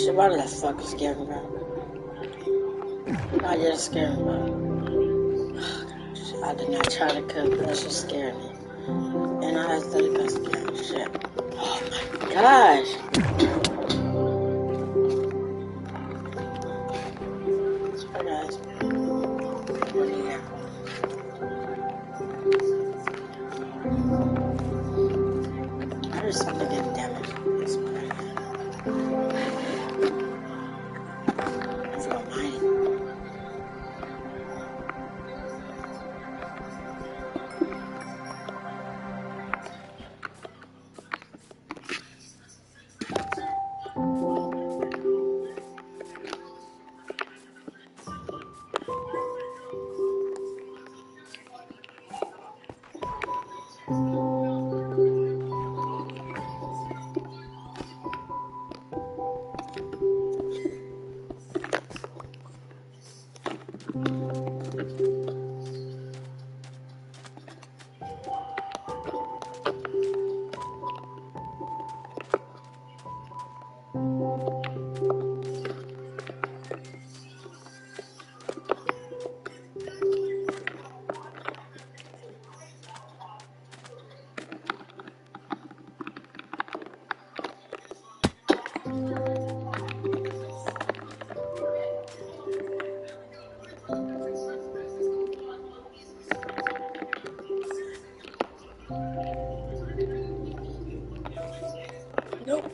shit, why did that fucking scare me, bro? Why did that scare me, bro? Oh, gosh, I did not try to cook, but that shit scared me. And I started investigating shit. Oh my gosh. Sorry guys. I heard something getting damaged. It's pretty good. Let's go mining. Nope.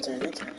done turned into it.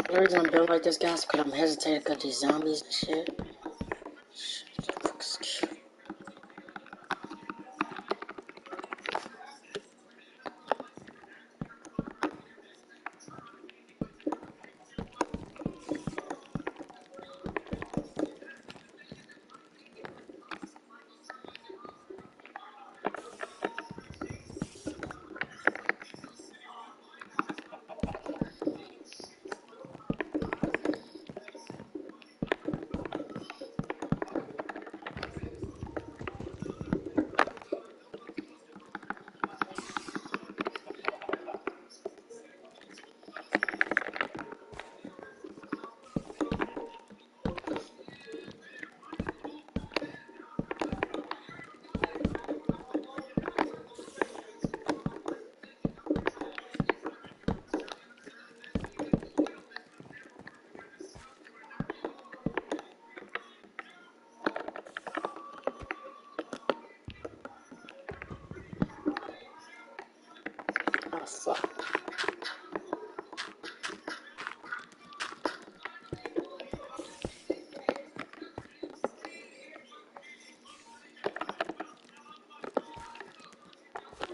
The reason I'm built like this, guys, because I'm hesitating because these zombies and shit. Oh, fuck.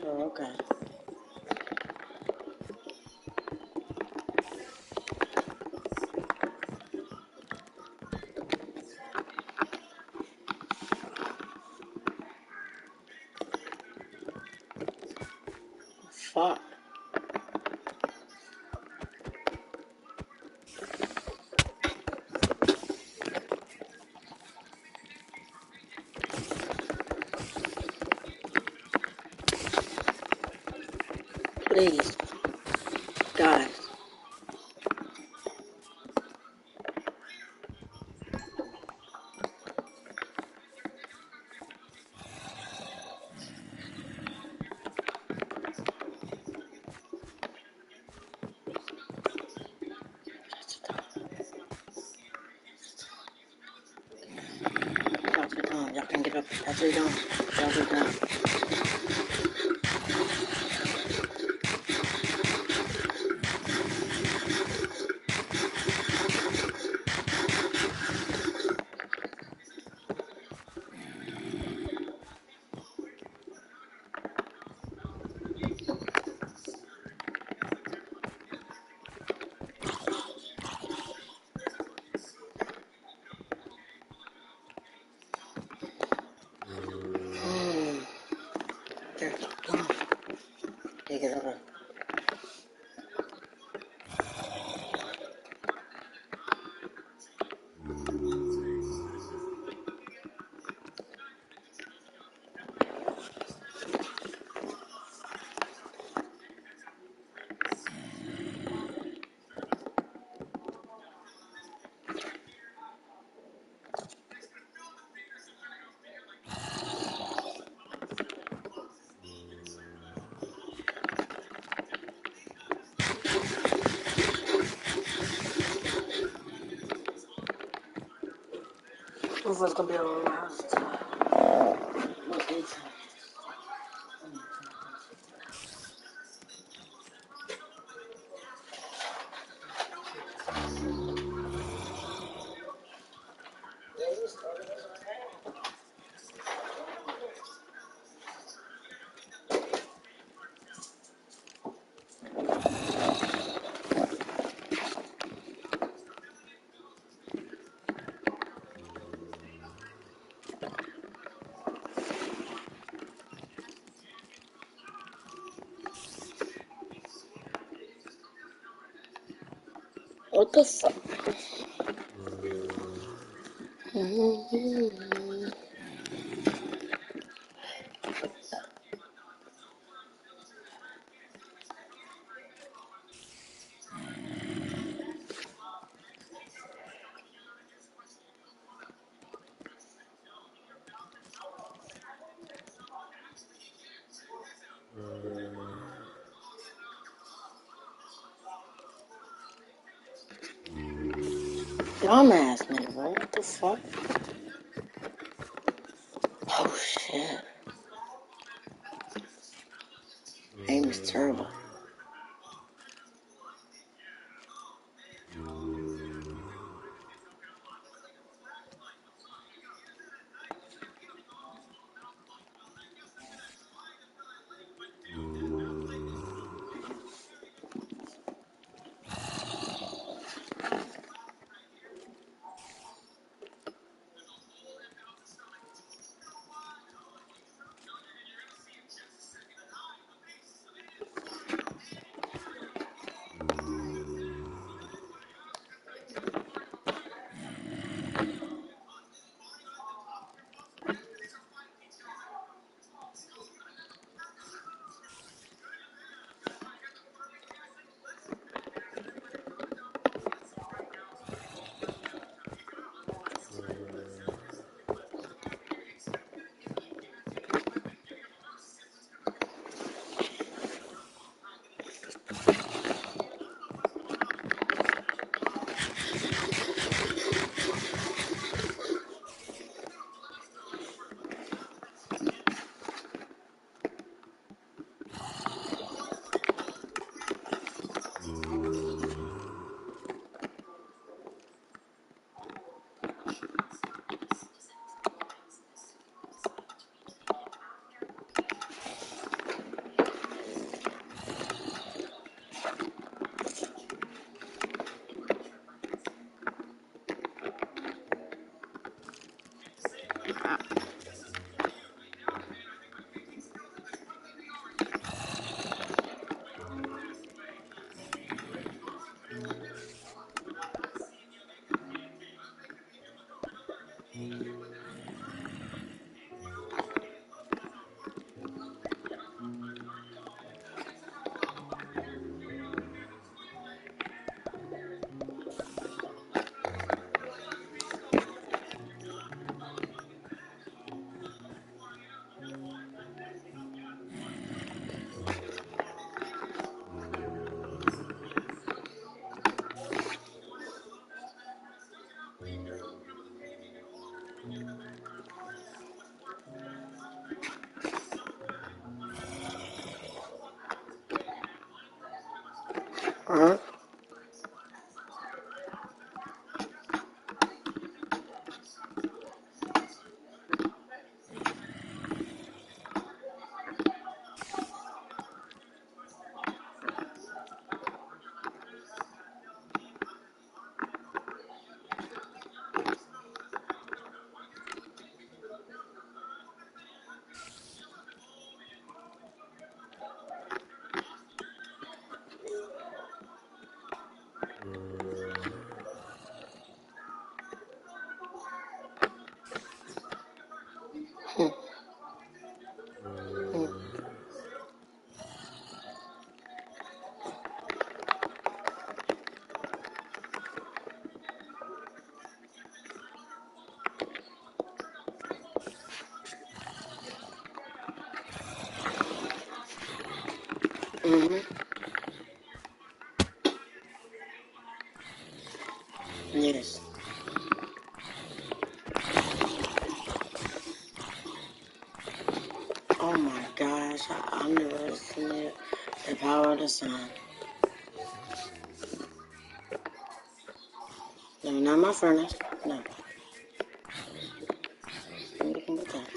Oh, okay. Fuck. Please. God. Y'all can get up. That's what you're doing. Y'all do that. There, come on. Yeah, get over. Motherfucker's gonna be all around. What daytime? What the fuck? Dumbass nigga, bro. What the fuck? Oh shit. Aim is terrible. Huh? Yes. Oh my gosh, I underestimated the power of the sun. No, not my furnace. No. I'm looking at that.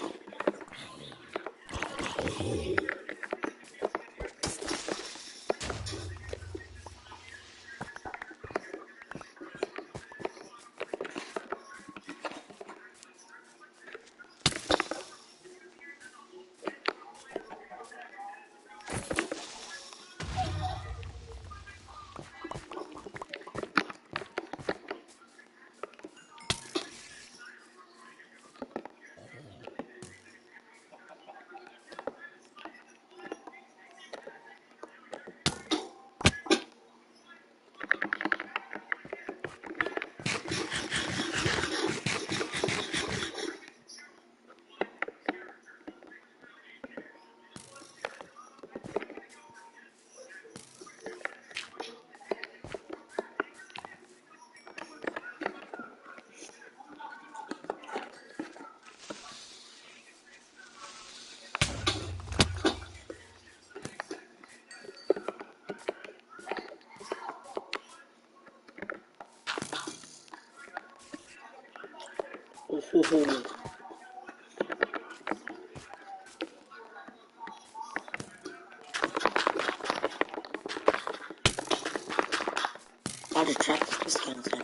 I just tracked this kind of thing.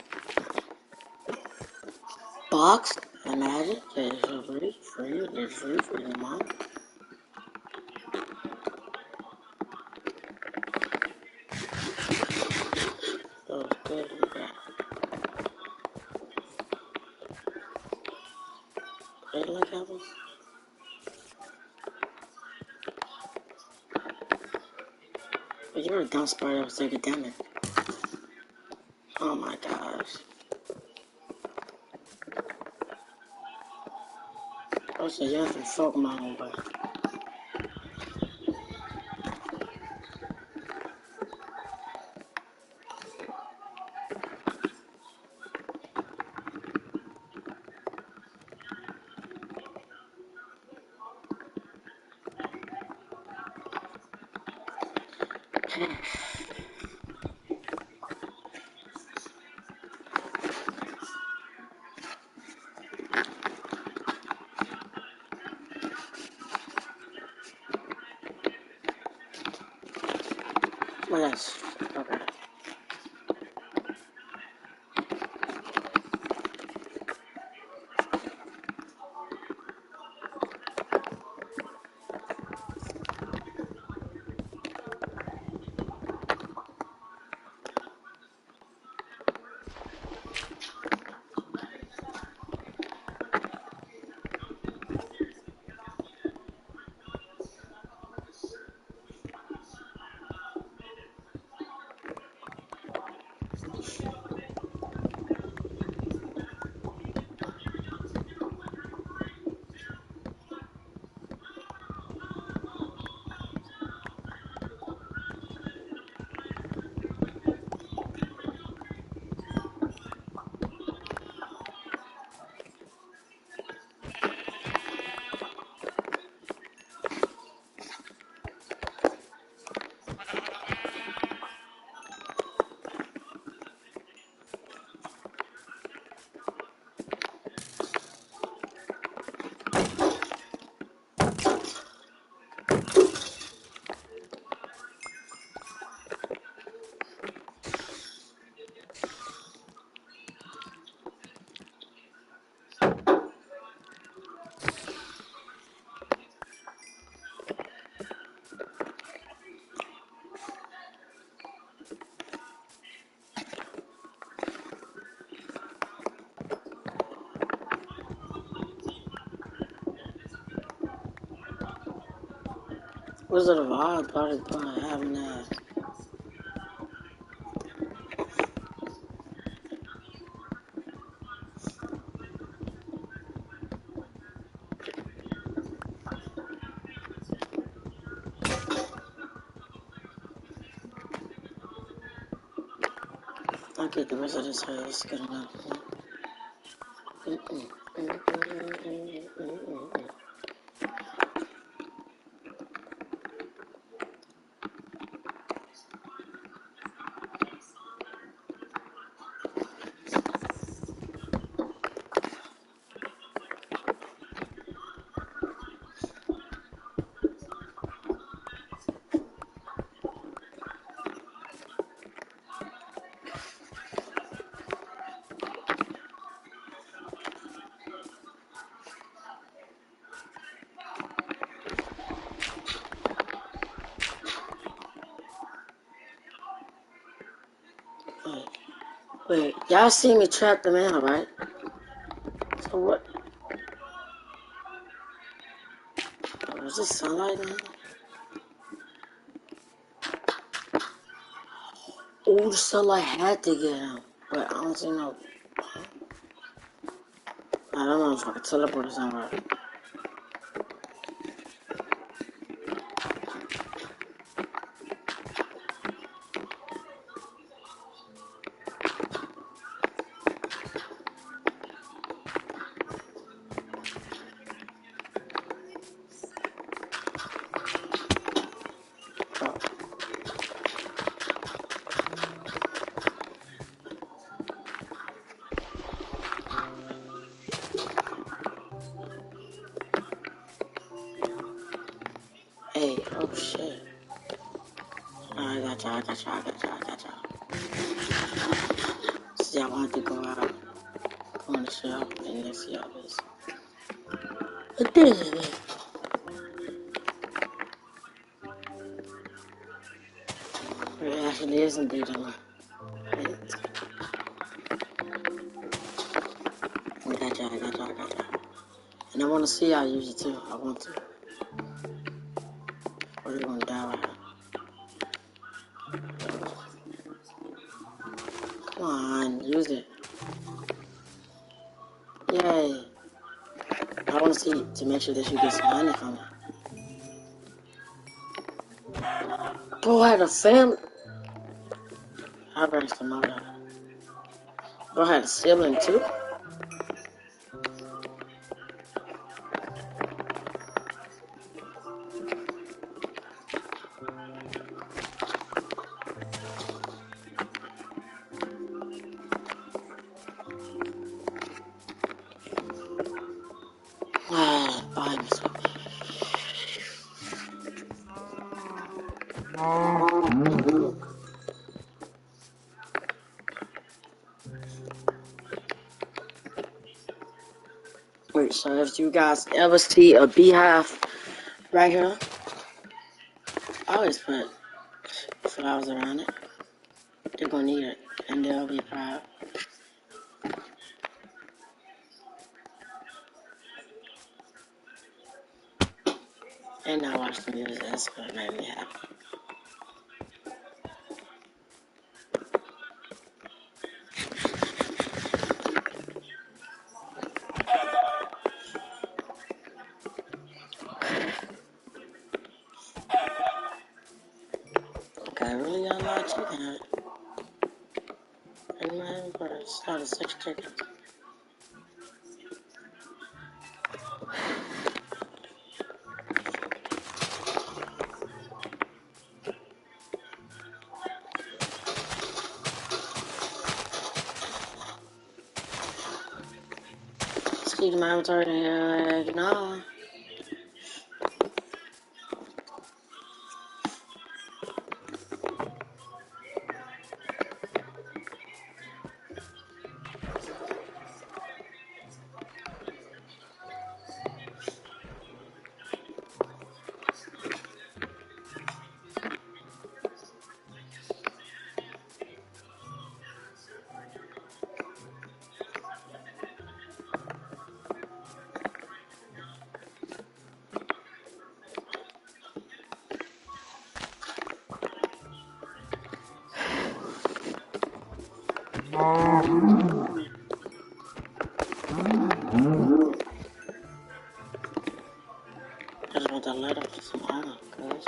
Box, imagine, it's free for your mom. So it's good, yeah. They like apples? But you're a dumb spider, so you damn it. Oh my gosh. Also, you have to fuck my own way. What else? Okay. Wizard of Oz probably having that. I'll get the rest of this hair, it's good enough. Wait, y'all see me trap the man, right? So what? Oh, is this sunlight now? Oh, the sunlight had to get him. But I don't see no I don't know if I can teleport or somewhere. Hey, oh shit. I got y'all. See, I wanted to go out, go on the shelf, and let's see all this. It actually is indeed a lot. I got y'all. And I want to see y'all use it too. I want to. Or they're gonna die right now. Come on, use it. Yay. I want to see to make sure that you get some money from it. Bro, I had a family. I bring some more. Bro, I had a sibling too. Ah, buy me some. Wait, so if you guys ever see a beehive right here, I always put flowers around it. They're gonna need it, and they'll be proud. And I watch the music. That's what made me happy. Okay, I really got a lot of chicken. And my birds started 6 chickens. Excuse my inventory here. No. I just want that letter for some armor, cuz.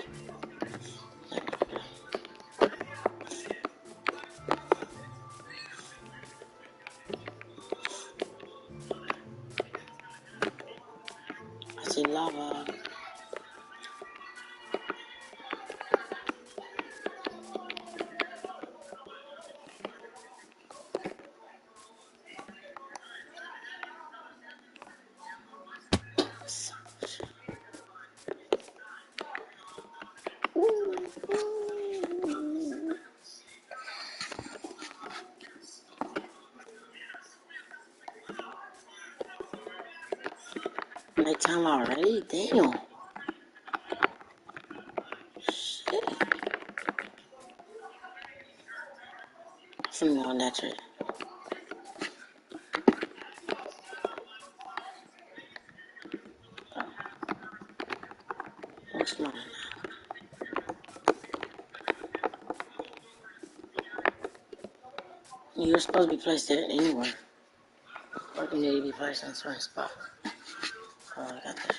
I see lava. Nighttime already? Damn. Shit. I'm finna go on that tree. What's mine now? You're supposed to be placed there anywhere. You need to be placed in a certain spot. Oh, I got this.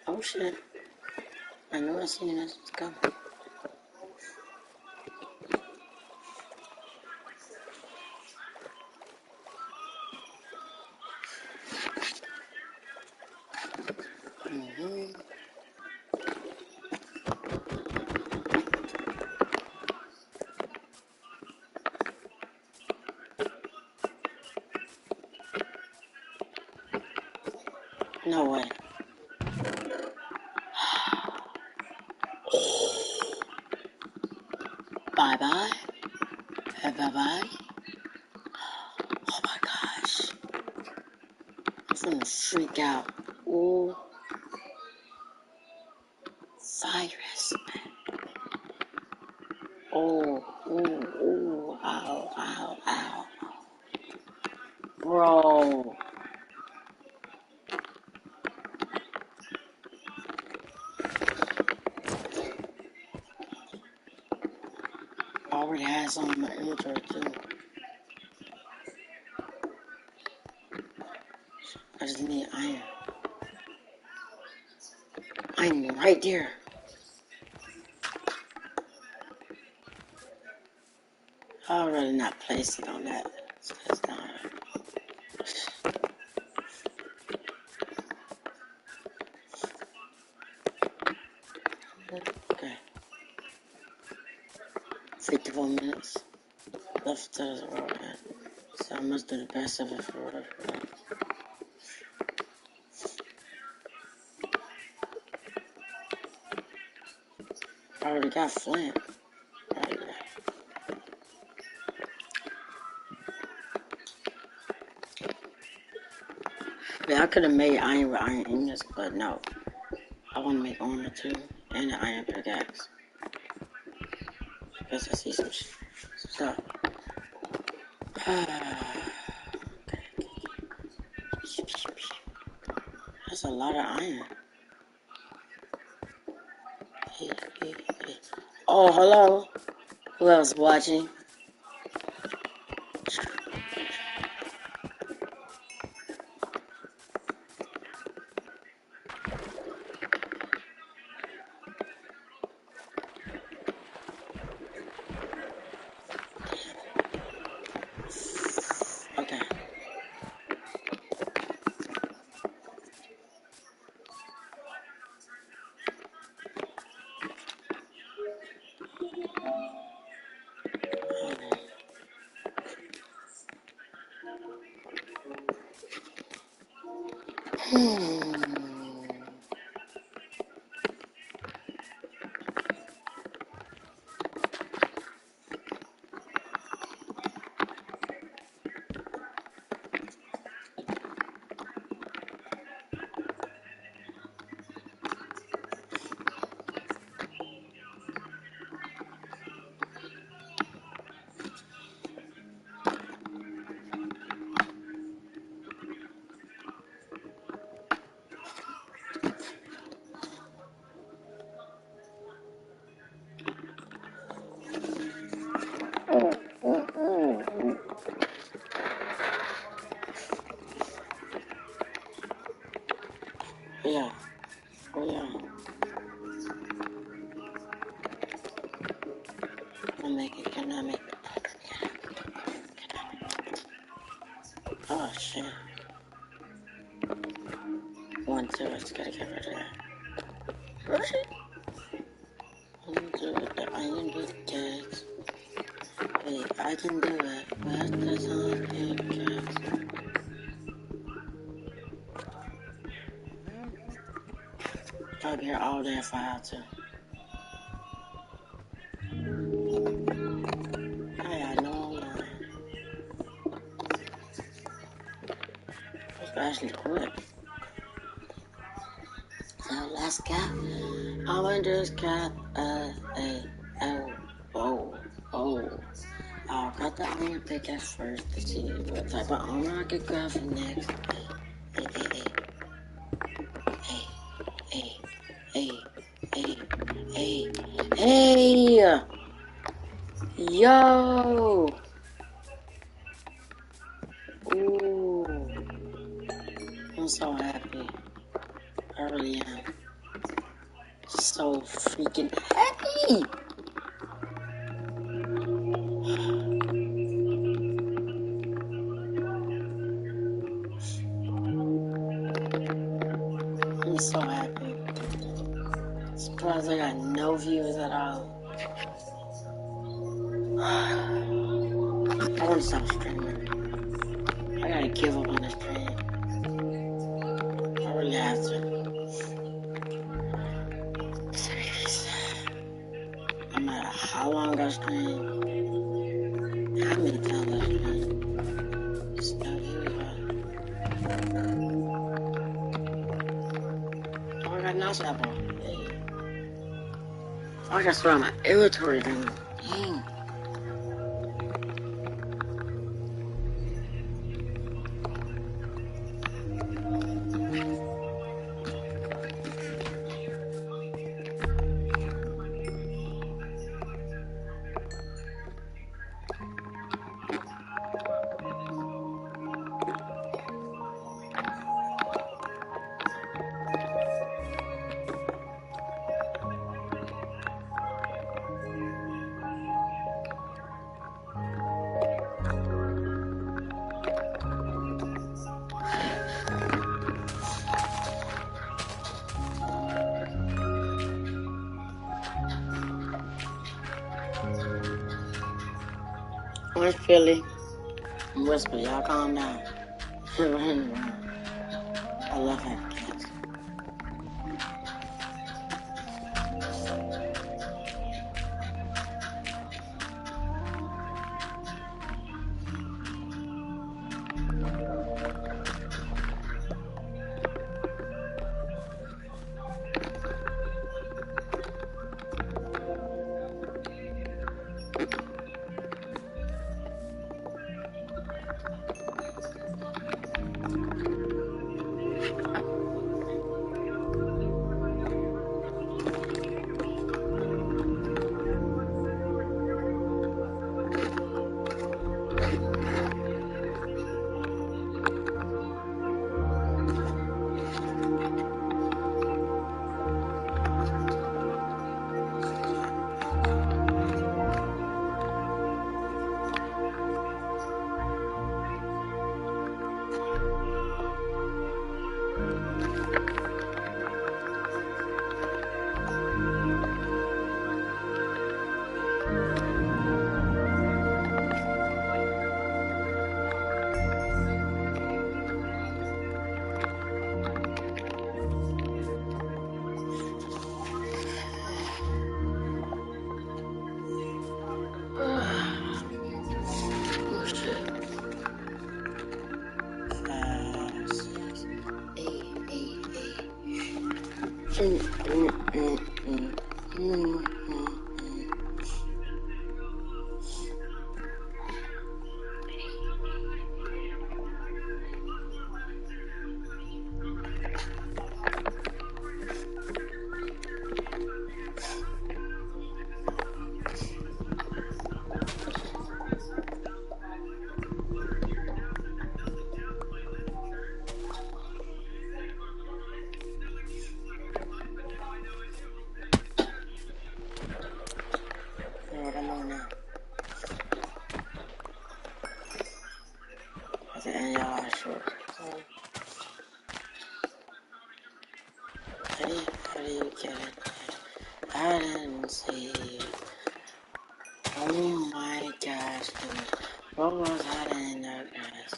Oh shit. I know I seen this. Let's go. Mm-hmm. No way. Bye bye. Bye bye. Oh my gosh. I'm finna freak out. Ooh. Virus. Oh. Ooh. Ooh. Ow. Ow. Ow. Bro. I already had some in my inventory too. I just need iron. I'm right there. I'd rather not place it on that. It's not. Okay. 54 minutes left to the road. So I must do the best of it for whatever. I already got flint. Right there. Yeah, I could have made iron with iron ingots, but no. I want to make armor too, and an iron pickaxe. Because I see some stuff. Okay. That's a lot of iron. Oh, hello. Who else watching? Okay. Yeah. Oh, yeah. I'll make it. Can I make it? Oh, shit. 1, 2. I just gotta get rid of that. Where's it? 1, 2. The iron detects. Wait, I can do it. Where's the time it gets? I'll be here all day if I have to. I know I'm lying. It's actually quick. So let's go. I'ma just cap I'll cut the iron pickaxe first to see what type of armor I could grab for next. Hey, hey, hey, hey, hey, hey, yo! Ooh, I'm so happy. I really am. So freaking happy! I'm so happy. Surprised I got no views at all. I want to stop streaming. I gotta give up on this stream. I really have to. No matter how long I stream, how many times I stream, it's no views, bro. Oh, I got nice apple. Hey. I got throw my inventory down. Dang. Where's Philly? Whisper, y'all calm down. Running around. I love having cats. What I'm on now. At the end, y'all are short. So, how do you get it? I didn't see you. Oh my gosh, dude. What was hiding in that grass?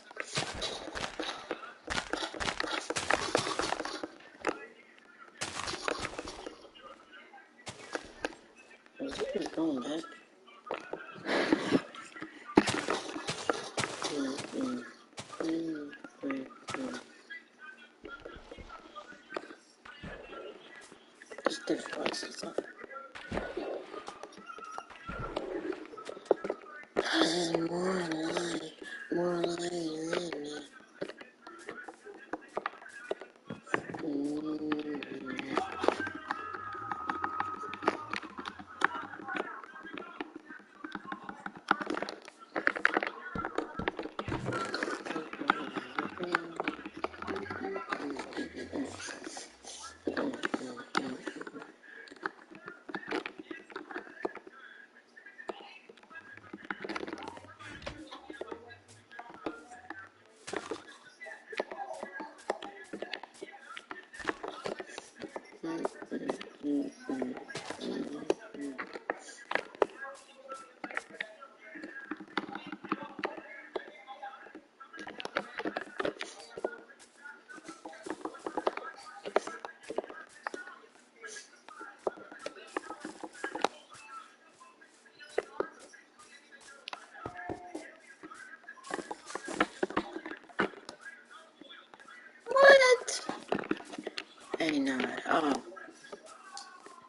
Was he going back? It's difficult to stop. This is more like lightning. What? Ain't no,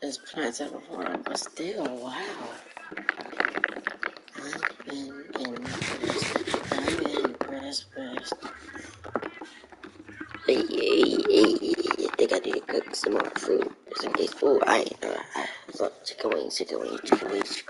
it's planted before, but still, wow. I've been impressed. Hey, I think I need to cook some more food, just in case. Oh, chicken wings.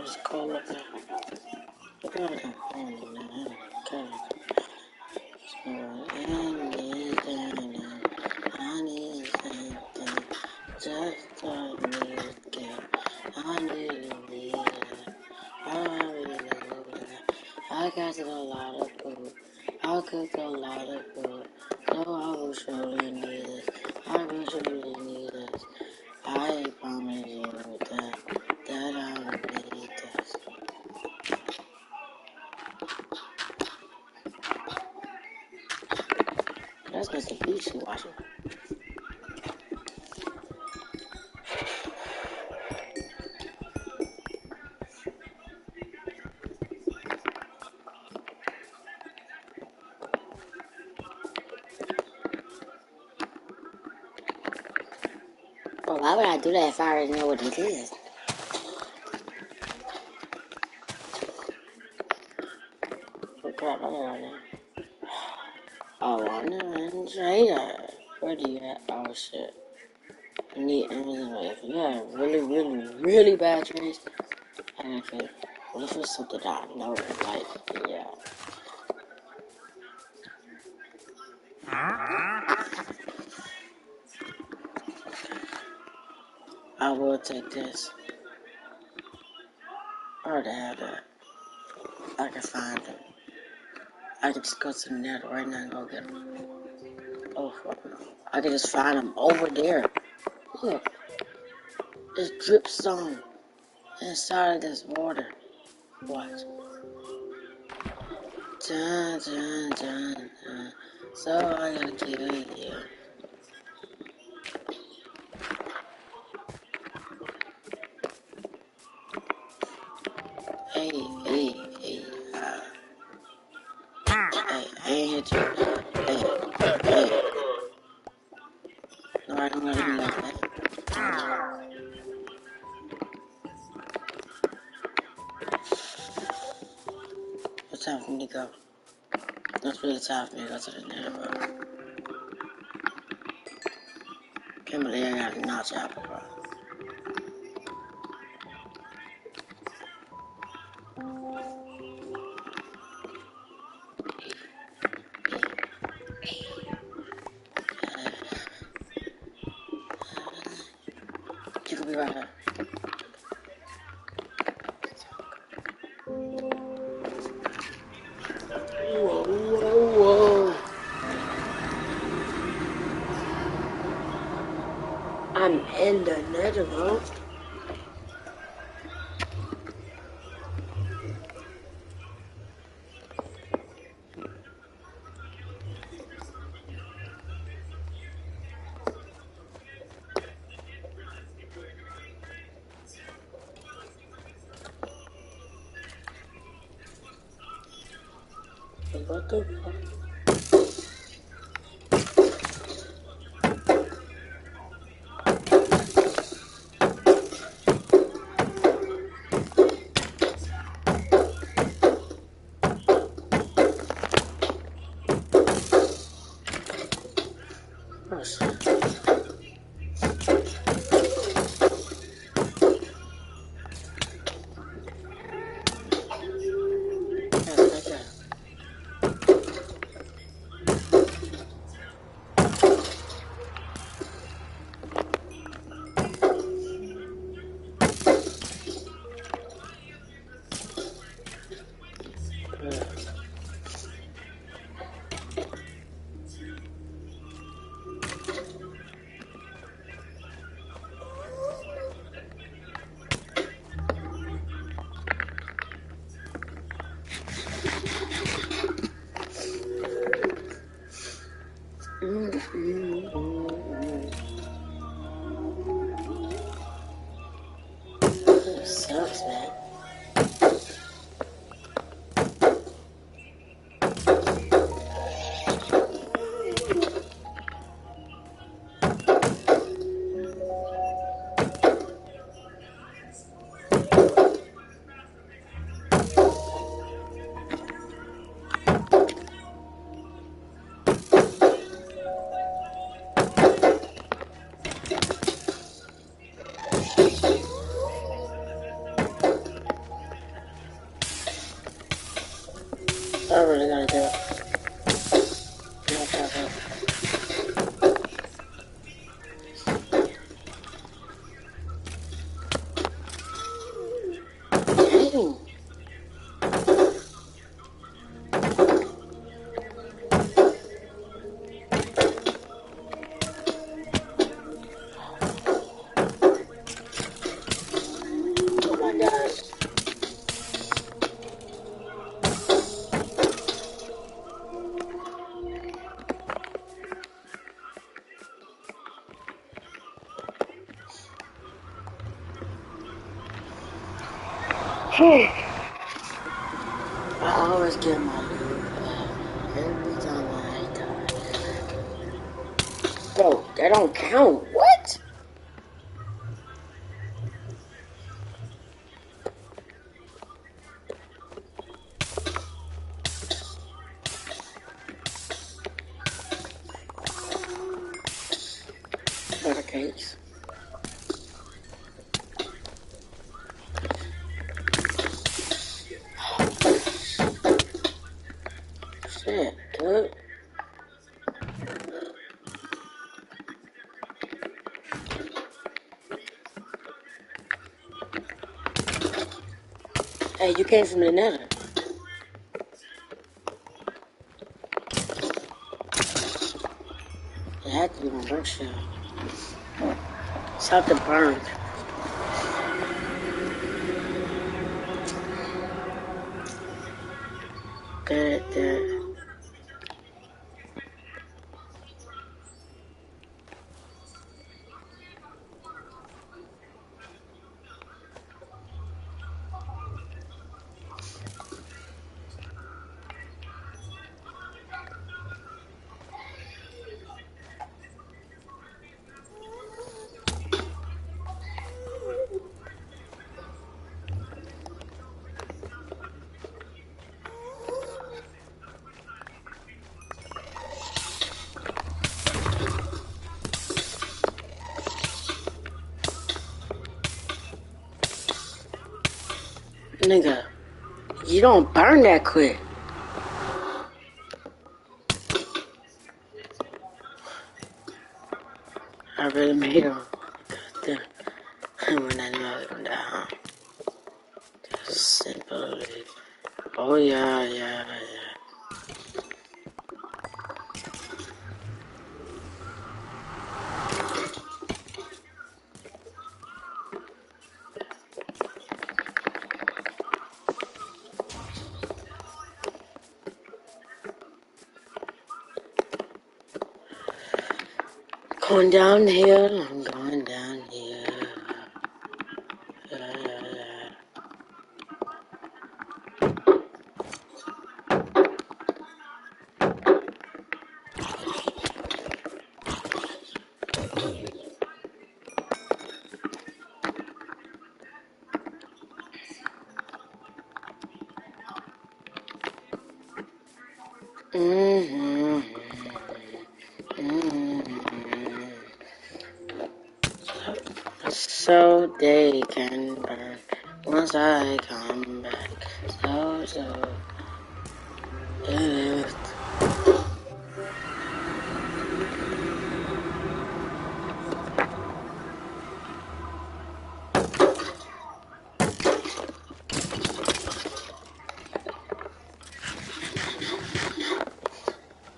was cold looking. Look at him. Okay. I need something. Just like me again. I need it. I really love it. I got a lot of food. I cook a lot of food. So I will surely need it. I will surely need it. I promise you that I will need this. That's Mr. Beachy watching. Well, why would I do that if I already know what it is? Oh crap, I got it. Oh, I never say that. Where do you at? Oh shit. I need everything. If you have really bad trees, I can feel. What if it's something that I know, like, yeah. I will take this. I already have that. I can find them. I can just go to the net right now and go get them. Oh, fuck no. I can just find them over there. Look. There's dripstone inside of this water. Watch. Dun, dun, dun, dun. So I gotta kill you. Hey, hey, hey, hey, I ain't hit you. Hey, hey. No, I don't gotta be like that. It's time for me to go. It's really time for me to go to the net, bro. Can't believe I got a notch apple, bro. You could be right here. Whoa, whoa, whoa. I'm in the nether, bro. What the fuck? Oh, shit. That's right there. It sucks, man. I really gotta do it. Dang. Oh my gosh. I always get my loot every time I die. Bro, that don't count. What? Butter cakes. Shit, dude. Hey, you came from the nether. It had to be my work shell. It's out to burn. That. Nigga, you don't burn that quick. I really made him. Goddamn. When I knew I was gonna die. Just simply. Oh yeah. Going down the hill, I'm going down here. Yeah. So they can burn once I come back. So. If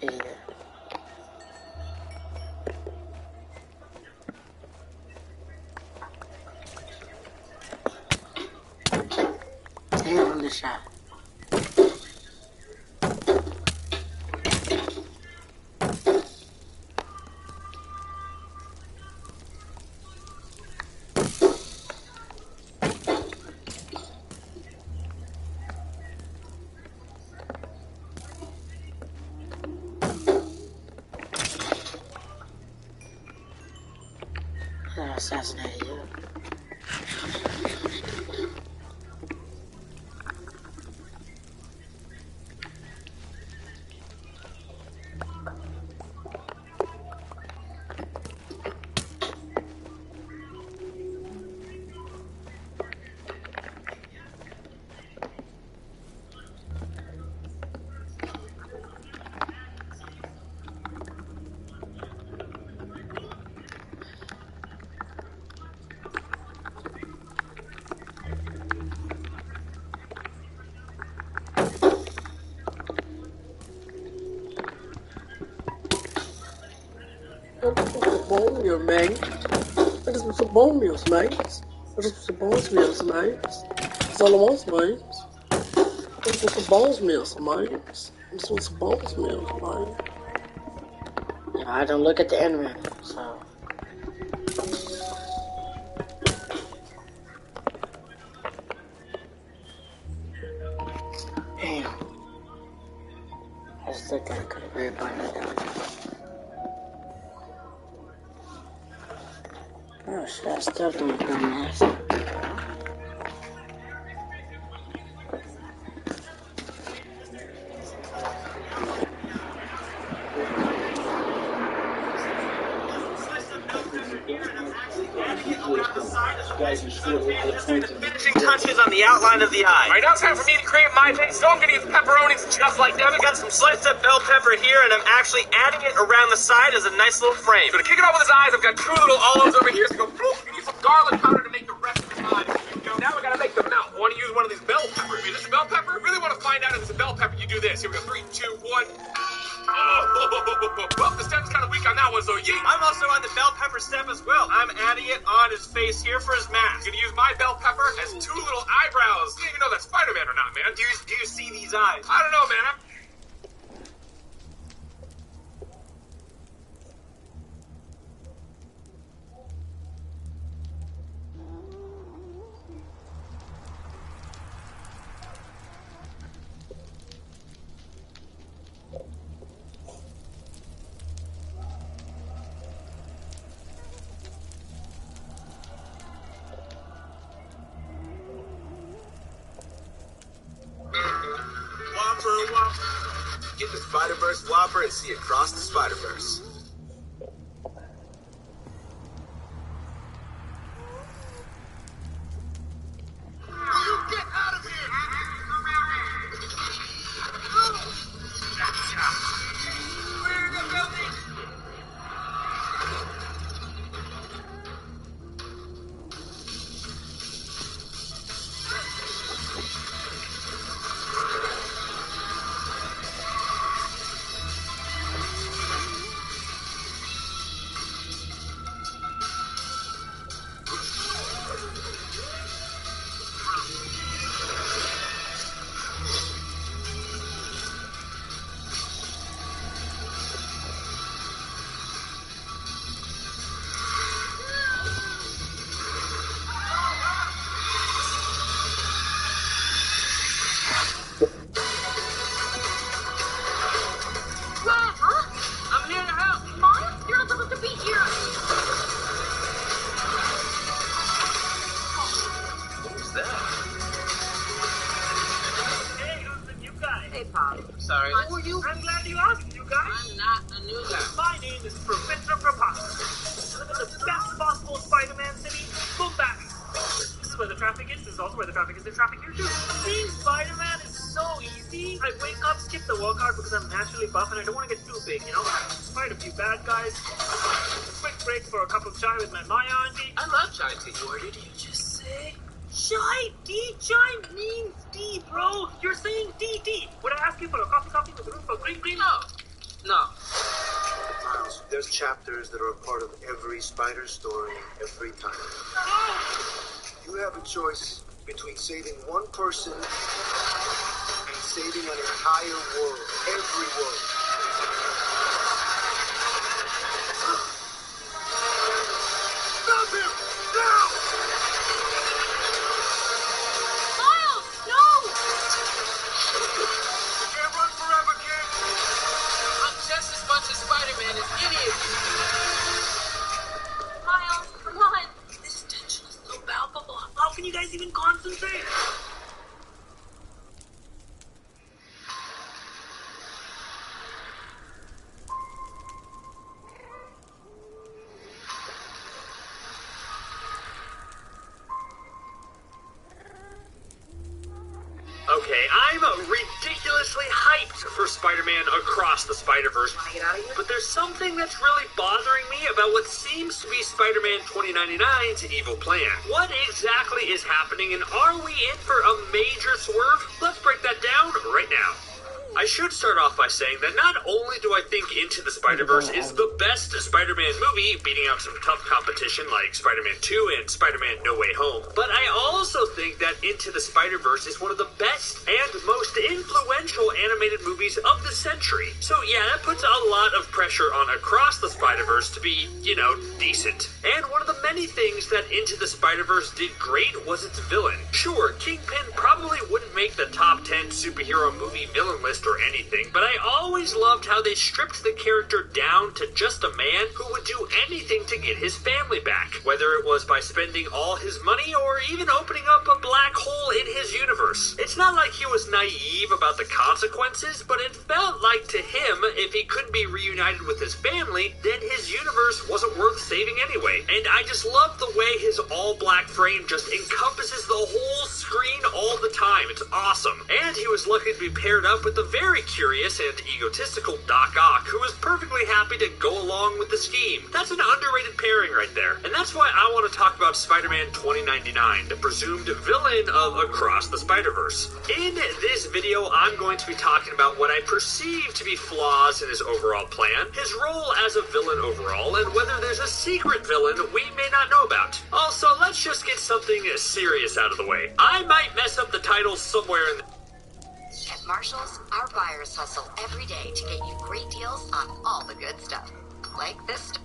yeah. Damn the shot. I assassinated you. some bone meal, mate. I just want some bone meals, mate. I just want some bone meals, mate. That's all I want, mate. I just want some bone meals, mate. I just want some bone meals, mate. Yeah, I don't look at the internet, so. Damn. I just think I could have read by now. Oh shit, I still don't dumbass. Finishing touches on the outline of the eye. Alright, now it's time for me to create my face, so I'm gonna use pepperonis just like that. I got some sliced up bell pepper here, and I'm actually adding it around the side as a nice little frame. So to kick it off with his eyes, I've got 2 little olives over here, so go poof, you need some garlic powder to make the rest of the eye. Now we gotta make the mouth. I want to use one of these bell peppers. Is this a bell pepper? Really want to find out if it's a bell pepper, you do this. Here we go, 3, 2, 1. Oh, the stem's kind of weak on that one, so yeet. I'm also on the bell pepper stem as well. I'm adding it on his face here for his mask. I'm gonna use my bell pepper as 2 little eyebrows. I don't even know if that's Spider-Man or not, man. Do you see these eyes? I don't know, man. Whopper. Get the Spider-Verse Whopper and see across the Spider-Verse. Get out of here! We're in the building! Sorry. Who are you? I'm glad you asked, you guys. I'm not a new guy. My name is Professor Preposterous. I live in the best possible Spider-Man city, Boomback. This is where the traffic is. This is also where the traffic is. There's traffic here too. Being Spider-Man is so easy. I wake up, skip the workout because I'm naturally buff and I don't want to get too big, you know? Fight a few bad guys. Quick break for a cup of chai with my Maya auntie. I love chai tea. What did you just say? Chai tea? Chai means tea, bro. You're saying tea. Would I ask you for a coffee with room for green? No. Miles, there's chapters that are a part of every spider story every time. No! You have a choice between saving one person and saving an entire world. Every world. Stop him! Now! Miles, no! You can't run forever, kid! I'm just as much a Spider-Man as any of you. Miles, come on. This tension is so palpable. How can you guys even concentrate? Okay, I'm ridiculously hyped for Spider-Man Across the Spider-Verse. Wanna get out of here? But there's something that's really bothering me about what seems to be Spider-Man 2099's evil plan. What exactly is happening, and are we in for a major swerve? Let's break that down right now. I should start off by saying that not only do I think Into the Spider-Verse is the best Spider-Man movie, beating out some tough competition like Spider-Man 2 and Spider-Man No Way Home, but I also think that Into the Spider-Verse is one of the best and most influential animated movies of the century. So yeah, that puts a lot of pressure on Across the Spider-Verse to be, decent. And one of the many things that Into the Spider-Verse did great was its villain. Sure, Kingpin probably wouldn't make the top 10 superhero movie villain list or anything, but I always loved how they stripped the character down to just a man who would do anything to get his family back, whether it was by spending all his money or even opening up a black hole in his universe. It's not like he was naive about the consequences, but it felt like to him, if he couldn't be reunited with his family, then his universe wasn't worth saving anyway. And I just love the way his all-black frame just encompasses the whole screen all the time. It's awesome. And he was lucky to be paired up with the very curious and egotistical Doc Ock, who was perfectly happy to go along with the scheme. That's an underrated pairing right there. And that's why I want to talk about Spider-Man 2099, the presumed villain of Across the Spider-Verse. In this video, I'm going to be talking about what I perceive to be flaws in his overall plan, his role as a villain overall, and whether there's a secret villain we may not know about. Also, let's just get something serious out of the way. I might mess up the title somewhere in the... At Marshall's, our buyers hustle every day to get you great deals on all the good stuff. Like this stuff.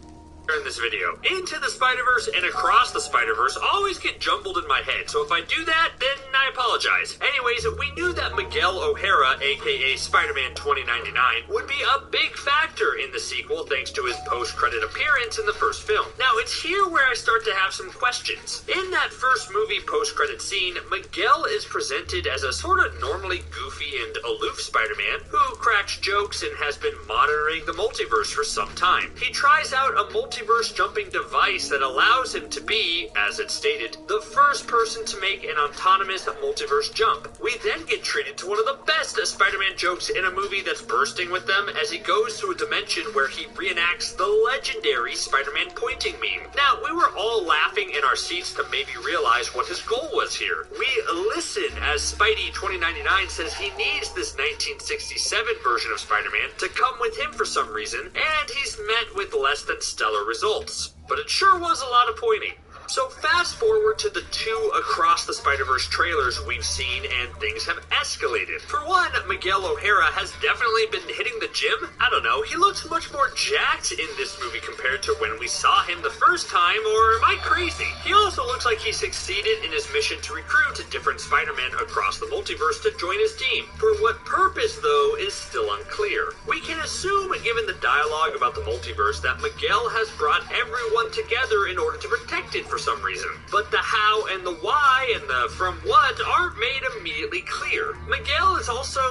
In this video, Into the Spider-Verse and Across the Spider-Verse always get jumbled in my head, so if I do that, then I apologize. Anyways, we knew that Miguel O'Hara, aka Spider-Man 2099, would be a big factor in the sequel thanks to his post-credit appearance in the first film. Now, it's here where I start to have some questions. In that first movie post-credit scene, Miguel is presented as a sort of normally goofy and aloof Spider-Man who cracks jokes and has been monitoring the multiverse for some time. He tries out a multiverse jumping device that allows him to be, as it's stated, the first person to make an autonomous multiverse jump. We then get treated to one of the best Spider-Man jokes in a movie that's bursting with them as he goes to a dimension where he reenacts the legendary Spider-Man pointing meme. Now, we were all laughing in our seats to maybe realize what his goal was here. We listen as Spidey 2099 says he needs this 1967 version of Spider-Man to come with him for some reason, and he's met with less than stellar results. But it sure was a lot of pointing. So fast forward to the 2 Across the Spider-Verse trailers we've seen, and things have escalated. For one, Miguel O'Hara has definitely been hitting the gym. I don't know, he looks much more jacked in this movie compared to when we saw him the first time, or am I crazy? He also looks like he succeeded in his mission to recruit different Spider-Men across the multiverse to join his team. For what purpose, though, is still unclear. We can assume, given the dialogue about the multiverse, that Miguel has brought everyone together in order to protect it for some reason. But the how and the why and the from what aren't made immediately clear. Miguel is also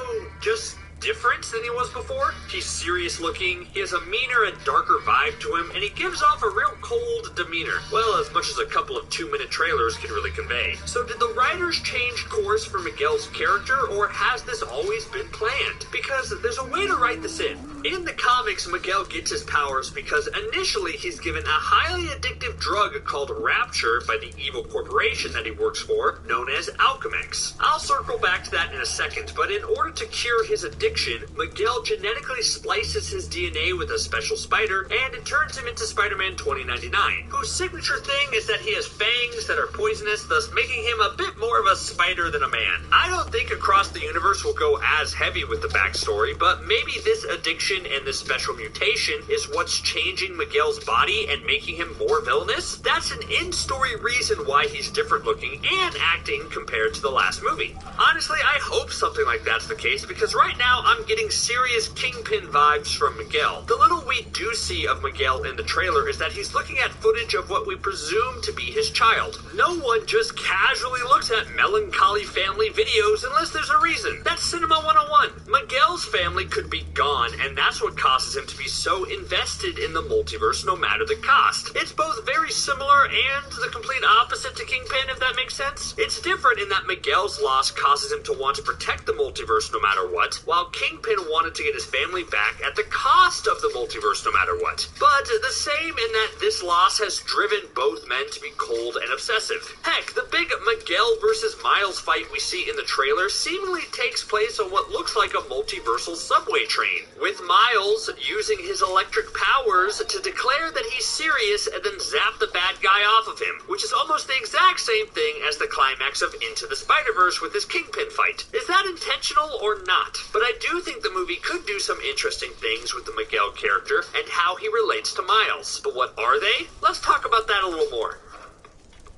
just different than he was before. He's serious looking, he has a meaner and darker vibe to him, and he gives off a real cold demeanor. Well, as much as a couple of 2-minute trailers can really convey. So did the writers change course for Miguel's character, or has this always been planned? Because there's a way to write this in. In the comics, Miguel gets his powers because initially he's given a highly addictive drug called Rapture by the evil corporation that he works for, known as Alchemex. I'll circle back to that in a second, but in order to cure his addiction, Miguel genetically splices his DNA with a special spider, and it turns him into Spider-Man 2099, whose signature thing is that he has fangs that are poisonous, thus making him a bit more of a spider than a man. I don't think Across the Universe will go as heavy with the backstory, but maybe this addiction and this special mutation is what's changing Miguel's body and making him more villainous. That's an in-story reason why he's different looking and acting compared to the last movie. Honestly, I hope something like that's the case, because right now I'm getting serious Kingpin vibes from Miguel. The little we do see of Miguel in the trailer is that he's looking at footage of what we presume to be his child. No one just casually looks at melancholy family videos unless there's a reason. That's Cinema 101. Miguel's family could be gone, and that's what causes him to be so invested in the multiverse no matter the cost. It's both very similar and the complete opposite to Kingpin, if that makes sense. It's different in that Miguel's loss causes him to want to protect the multiverse no matter what, while Kingpin wanted to get his family back at the cost of the multiverse no matter what. But the same in that this loss has driven both men to be cold and obsessive. Heck, the big Miguel versus Miles fight we see in the trailer seemingly takes place on what looks like a multiversal subway train, with Miles using his electric powers to declare that he's serious and then zap the bad guy off of him, which is almost the exact same thing as the climax of Into the Spider-Verse with his Kingpin fight. Is that intentional or not? But I do think the movie could do some interesting things with the Miguel character and how he relates to Miles. But what are they? Let's talk about that a little more.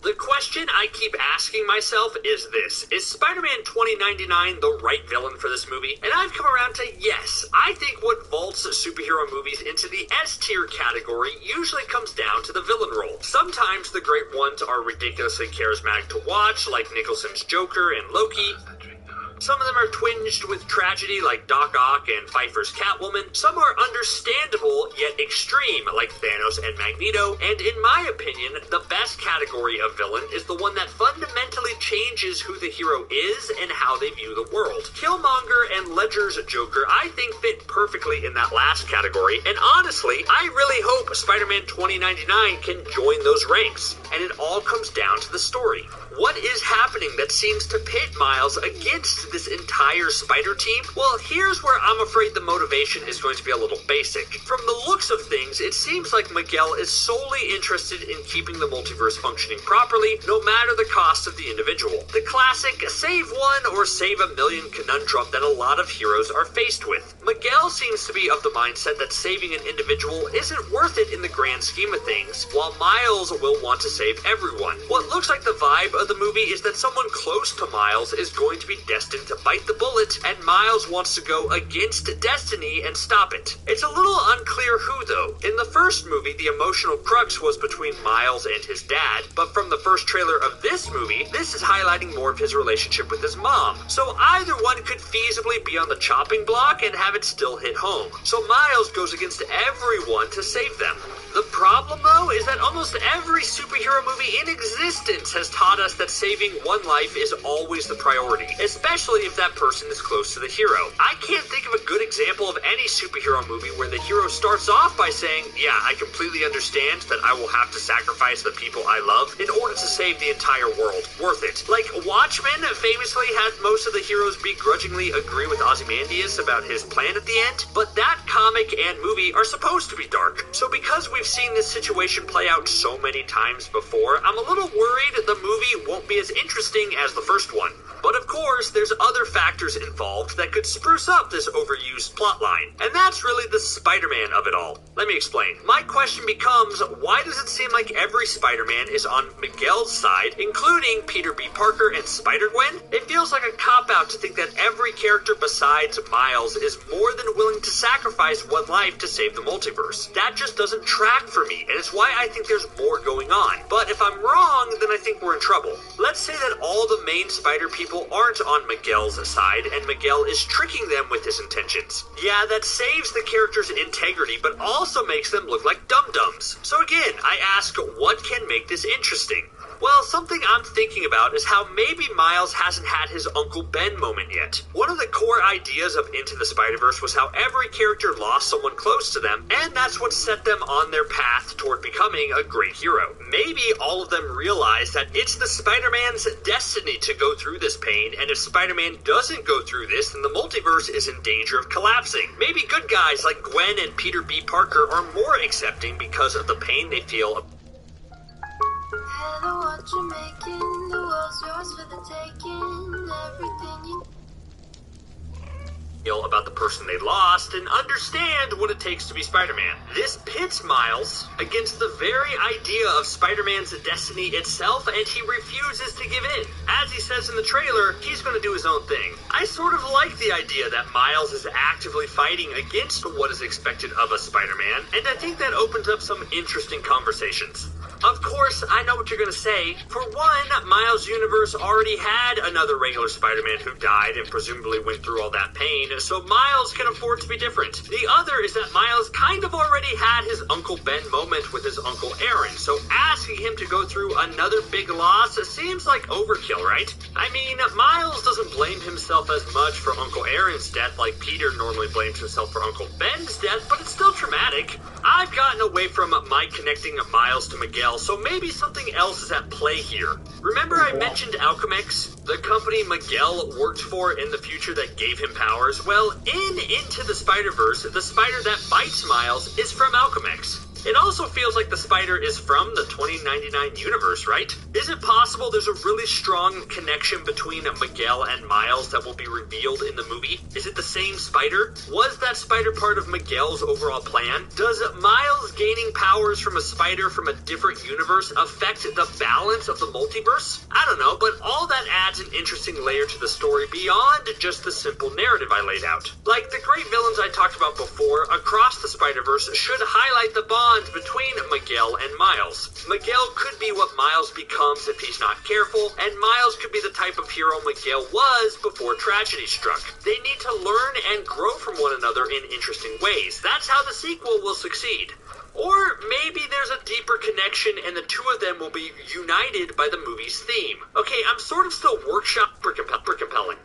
The question I keep asking myself is this: is Spider-Man 2099 the right villain for this movie? And I've come around to yes. I think what vaults superhero movies into the S-tier category usually comes down to the villain role. Sometimes the great ones are ridiculously charismatic to watch, like Nicholson's Joker and Loki. Some of them are twinged with tragedy, like Doc Ock and Pfeiffer's Catwoman. Some are understandable, yet extreme, like Thanos and Magneto. And in my opinion, the best category of villain is the one that fundamentally changes who the hero is and how they view the world. Killmonger and Ledger's Joker, I think, fit perfectly in that last category. And honestly, I really hope Spider-Man 2099 can join those ranks. And it all comes down to the story. What is happening that seems to pit Miles against this entire Spider team? Well, here's where I'm afraid the motivation is going to be a little basic. From the looks of things, it seems like Miguel is solely interested in keeping the multiverse functioning properly, no matter the cost of the individual. The classic save one or save a million conundrum that a lot of heroes are faced with. Miguel seems to be of the mindset that saving an individual isn't worth it in the grand scheme of things, while Miles will want to save everyone. What looks like the vibe of the movie is that someone close to Miles is going to be destined to bite the bullet, and Miles wants to go against destiny and stop it. It's a little unclear who, though. In the first movie, the emotional crux was between Miles and his dad, but from the first trailer of this movie, this is highlighting more of his relationship with his mom. So either one could feasibly be on the chopping block and have it still hit home. So Miles goes against everyone to save them. The problem, though, is that almost every superhero movie in existence has taught us that saving one life is always the priority, especially if that person is close to the hero. I can't think of a good example of any superhero movie where the hero starts off by saying, yeah, I completely understand that I will have to sacrifice the people I love in order to save the entire world. Worth it. Like, Watchmen famously had most of the heroes begrudgingly agree with Ozymandias about his plan at the end, but that comic and movie are supposed to be dark. So because we've seen this situation play out so many times before, I'm a little worried the movie won't be as interesting as the first one. But of course, there's other factors involved that could spruce up this overused plotline, and that's really the Spider-Man of it all. Let me explain. My question becomes, why does it seem like every Spider-Man is on Miguel's side, including Peter B. Parker and Spider-Gwen? It feels like a cop-out to think that every character besides Miles is more than willing to sacrifice one life to save the multiverse. That just doesn't track for me, and it's why I think there's more going on. But if I'm wrong, then I think we're in trouble. Let's say that all the main Spider people aren't on Miguel's side, and Miguel is tricking them with his intentions. Yeah, that saves the character's integrity, but also makes them look like dum-dums. So again, I ask, what can make this interesting? Well, something I'm thinking about is how maybe Miles hasn't had his Uncle Ben moment yet. One of the core ideas of Into the Spider-Verse was how every character lost someone close to them, and that's what set them on their path toward becoming a great hero. Maybe all of them realize that it's the Spider-Man's destiny to go through this pain, and if Spider-Man doesn't go through this, then the multiverse is in danger of collapsing. Maybe good guys like Gwen and Peter B. Parker are more accepting because of the pain they feel. Hello, what you making? The world's yours for the taking. Everything you about the person they lost and understand what it takes to be Spider-Man. This pits Miles against the very idea of Spider-Man's destiny itself, and he refuses to give in. As he says in the trailer, he's going to do his own thing. I sort of like the idea that Miles is actively fighting against what is expected of a Spider-Man, and I think that opens up some interesting conversations. Of course, I know what you're gonna say. For one, Miles' universe already had another regular Spider-Man who died and presumably went through all that pain, so Miles can afford to be different. The other is that Miles kind of already had his Uncle Ben moment with his Uncle Aaron, so asking him to go through another big loss seems like overkill, right? I mean, Miles doesn't blame himself as much for Uncle Aaron's death like Peter normally blames himself for Uncle Ben's death, but it's still traumatic. I've gotten away from my connecting Miles to Miguel, so maybe something else is at play here. Remember I mentioned Alchemex, the company Miguel worked for in the future that gave him powers? Well, in Into the Spider-Verse, the spider that bites Miles is from Alchemex. It also feels like the spider is from the 2099 universe, right? Is it possible there's a really strong connection between Miguel and Miles that will be revealed in the movie? Is it the same spider? Was that spider part of Miguel's overall plan? Does Miles gaining powers from a spider from a different universe affect the balance of the multiverse? I don't know, but all that adds an interesting layer to the story beyond just the simple narrative I laid out. Like the great villains I talked about before, across the Spider-Verse should highlight the bond between Miguel and Miles. Miguel could be what Miles becomes if he's not careful, and Miles could be the type of hero Miguel was before tragedy struck. They need to learn and grow from one another in interesting ways. That's how the sequel will succeed. Or maybe there's a deeper connection and the two of them will be united by the movie's theme. Okay, I'm sort of still workshop for compelling.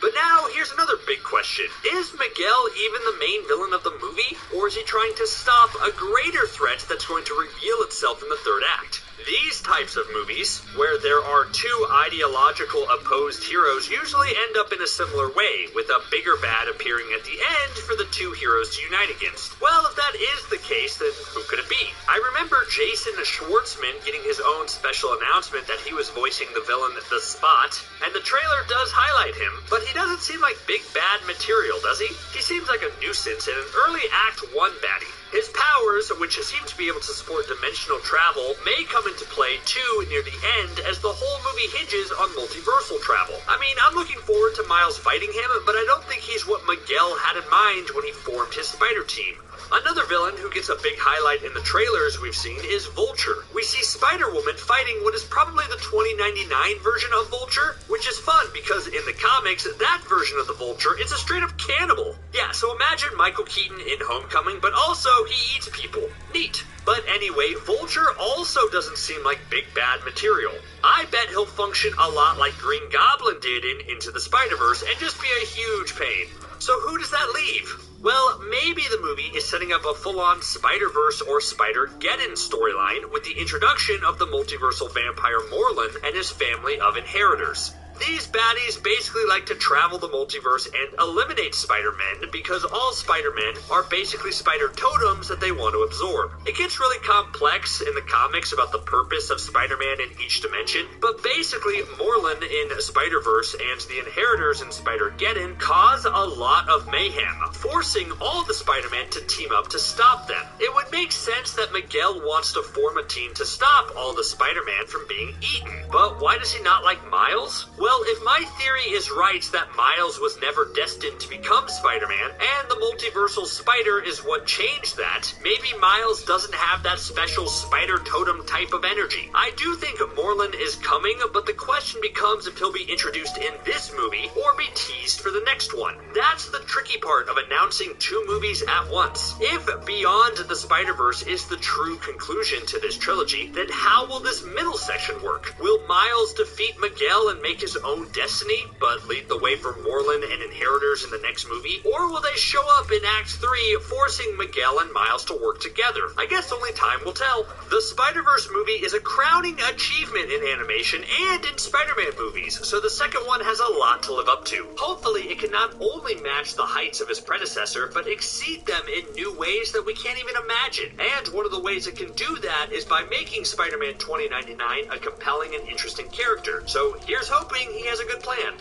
But now, here's another big question. Is Miguel even the main villain of the movie? Or is he trying to stop a greater threat that's going to reveal itself in the third act? These types of movies, where there are two ideological opposed heroes, usually end up in a similar way, with a bigger bad appearing at the end for the two heroes to unite against. Well, if that is the case, then who could it be? I remember Jason Schwartzman getting his own special announcement that he was voicing the villain The Spot, and the trailer does highlight him, but he doesn't seem like big bad material, does he? He seems like a nuisance and an early Act 1 baddie. His powers, which seem to be able to support dimensional travel, may come into play too near the end as the whole movie hinges on multiversal travel. I mean, I'm looking forward to Miles fighting him, but I don't think he's what Miguel had in mind when he formed his spider team. Another villain who gets a big highlight in the trailers we've seen is Vulture. We see Spider-Woman fighting what is probably the 2099 version of Vulture, which is fun because in the comics, that version of the Vulture is a straight-up cannibal. Yeah, so imagine Michael Keaton in Homecoming, but also he eats people. Neat. But anyway, Vulture also doesn't seem like big bad material. I bet he'll function a lot like Green Goblin did in Into the Spider-Verse and just be a huge pain. So who does that leave? Well, maybe the movie is setting up a full-on Spider-Verse or Spider-Geddon storyline with the introduction of the multiversal vampire Morlun and his family of inheritors. These baddies basically like to travel the multiverse and eliminate Spider-Men because all Spider-Men are basically spider totems that they want to absorb. It gets really complex in the comics about the purpose of Spider-Man in each dimension, but basically Morlun in Spider-Verse and the inheritors in Spider-Geddon cause a lot of mayhem, forcing all the Spider-Men to team up to stop them. It would make sense that Miguel wants to form a team to stop all the Spider-Man from being eaten, but why does he not like Miles? Well, if my theory is right that Miles was never destined to become Spider-Man, and the multiversal spider is what changed that, maybe Miles doesn't have that special spider totem type of energy. I do think Morlun is coming, but the question becomes if he'll be introduced in this movie or be teased for the next one. That's the tricky part of announcing two movies at once. If Beyond the Spider-Verse is the true conclusion to this trilogy, then how will this middle section work? Will Miles defeat Miguel and make his own destiny, but lead the way for Morlun and inheritors in the next movie? Or will they show up in Act 3, forcing Miguel and Miles to work together? I guess only time will tell. The Spider-Verse movie is a crowning achievement in animation and in Spider-Man movies, so the second one has a lot to live up to. Hopefully, it can not only match the heights of his predecessor, but exceed them in new ways that we can't even imagine. And one of the ways it can do that is by making Spider-Man 2099 a compelling and interesting character. So here's hoping he has a good plan.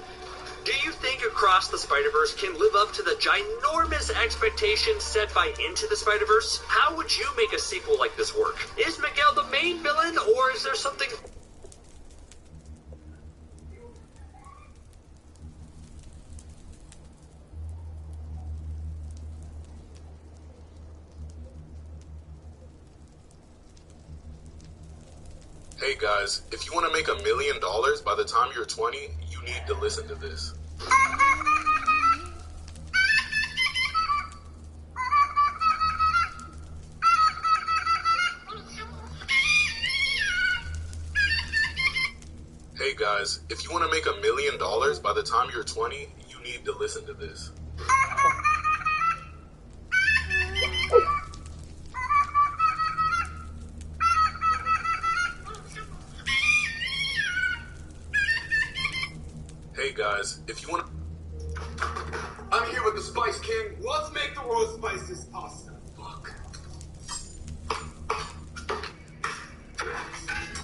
Do you think Across the Spider-Verse can live up to the ginormous expectations set by Into the Spider-Verse? How would you make a sequel like this work? Is Miguel the main villain, or is there something... Hey guys, if you want to make $1 million by the time you're 20, you need to listen to this. Hey guys, if you want to make $1 million by the time you're 20, you need to listen to this. Hey guys, if you want to... I'm here with the Spice King. Let's make the world's spiciest pasta. Fuck.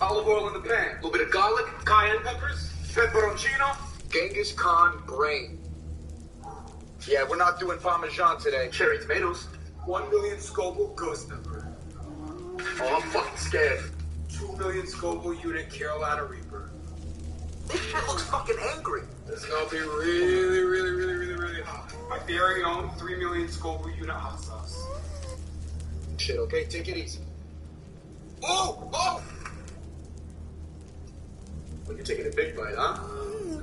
Olive oil in the pan. A little bit of garlic, cayenne peppers, pepperoncino, Genghis Khan brain. Yeah, we're not doing Parmesan today. Cherry tomatoes. 1 million Scoville ghost pepper. Oh, I'm fucking scared. 2 million Scoville unit Carolina Reaper. This shit looks fucking angry. This is gonna be really hot. My very own 3 million Scoville unit hot sauce. Shit, okay? Take it easy. Oh! Oh! Well, you're taking a big bite, huh?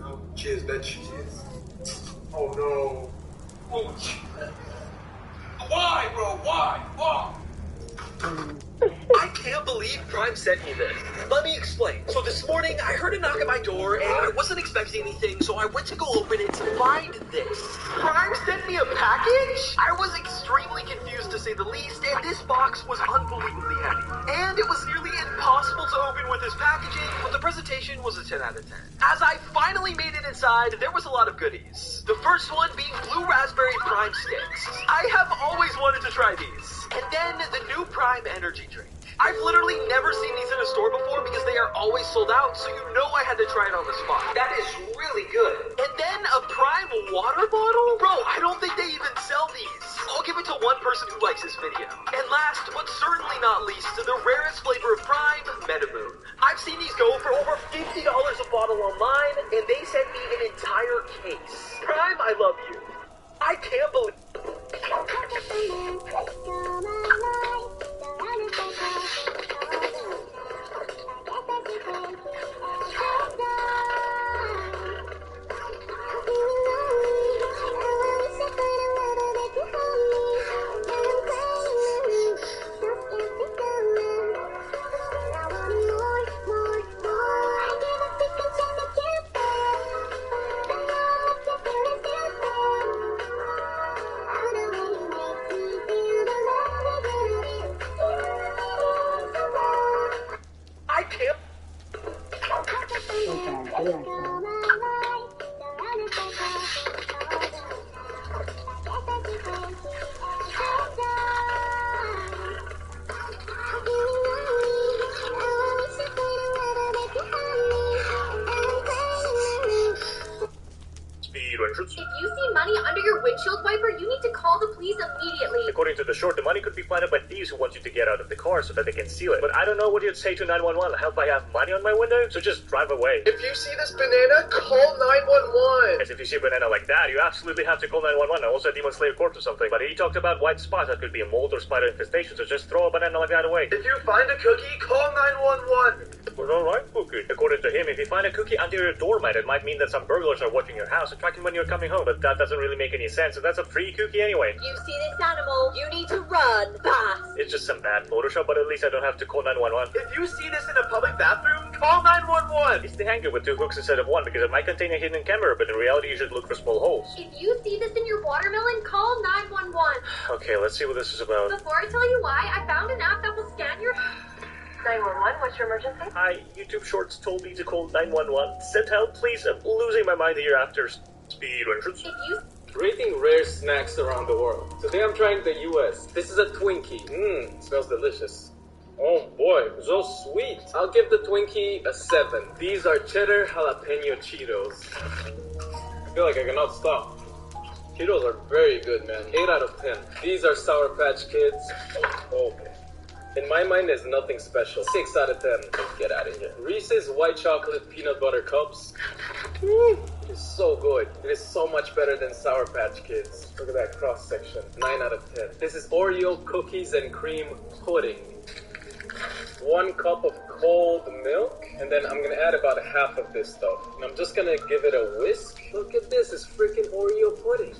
Oh, cheers, bitch. Cheers. Oh, no. Oh, shit. Why, bro? Why? Why? I can't believe Prime sent me this. Let me explain. So this morning, I heard a knock at my door, and I wasn't expecting anything, so I went to go open it to find this. Prime sent me a package? I was extremely confused, to say the least, and this box was unbelievably heavy. And it was nearly impossible to open with this packaging, but the presentation was a 10 out of 10. As I finally made it inside, there was a lot of goodies. The first one being Blue Raspberry Prime Sticks. I have always wanted to try these. And then the new Prime Energy Drink. I've literally never seen these in a store before because they are always sold out, so you know I had to try it on the spot. That is really good. And then a Prime water bottle? Bro, I don't think they even sell these. I'll give it to one person who likes this video. And last, but certainly not least, the rarest flavor of Prime, Metamoon. I've seen these go for over $50 a bottle online, and they sent me an entire case. Prime, I love you. I can't believe... If you see money under your windshield wiper, you need to call the police immediately. According to the short, the money could be planted by thieves who want you to get out of the car so that they can steal it. But I don't know what you'd say to 911. Help, I have money on my window? So just drive away. If you see this banana, call 911. Yes, if you see a banana like that, you absolutely have to call 911. Also a demon slayer corpse or something. But he talked about white spots that could be a mold or spider infestation, so just throw a banana like that away. If you find a cookie, call 911. Well, alright, Cookie. According to him, if you find a cookie under your doormat, it might mean that some burglars are watching your house and tracking when you're coming home. But that doesn't really make any sense, so that's a free cookie anyway. You see this animal, you need to run fast. It's just some bad Photoshop, but at least I don't have to call 911. If you see this in a public bathroom, call 911. It's the hanger with 2 hooks instead of 1 because it might contain a hidden camera, but in reality you should look for small holes. If you see this in your watermelon, call 911. Okay, let's see what this is about. Before I tell you why, I found an app that will scan your... 911, what's your emergency? Hi, YouTube Shorts told me to call 911. Send help, please. I'm losing my mind here after speed entrance. If you... Rating rare snacks around the world. Today I'm trying the US. This is a Twinkie. Smells delicious. Oh boy, so sweet. I'll give the Twinkie a 7. These are cheddar jalapeno Cheetos. I feel like I cannot stop. Cheetos are very good, man. 8 out of 10. These are Sour Patch Kids. Oh, in my mind, there's nothing special. 6 out of 10. Get out of here. Reese's White Chocolate Peanut Butter Cups. It is so good. It is so much better than Sour Patch Kids. Look at that cross section. 9 out of 10. This is Oreo Cookies and Cream Pudding. 1 cup of cold milk, and then I'm gonna add about a half of this stuff. And I'm just gonna give it a whisk. Look at this, it's freaking Oreo pudding.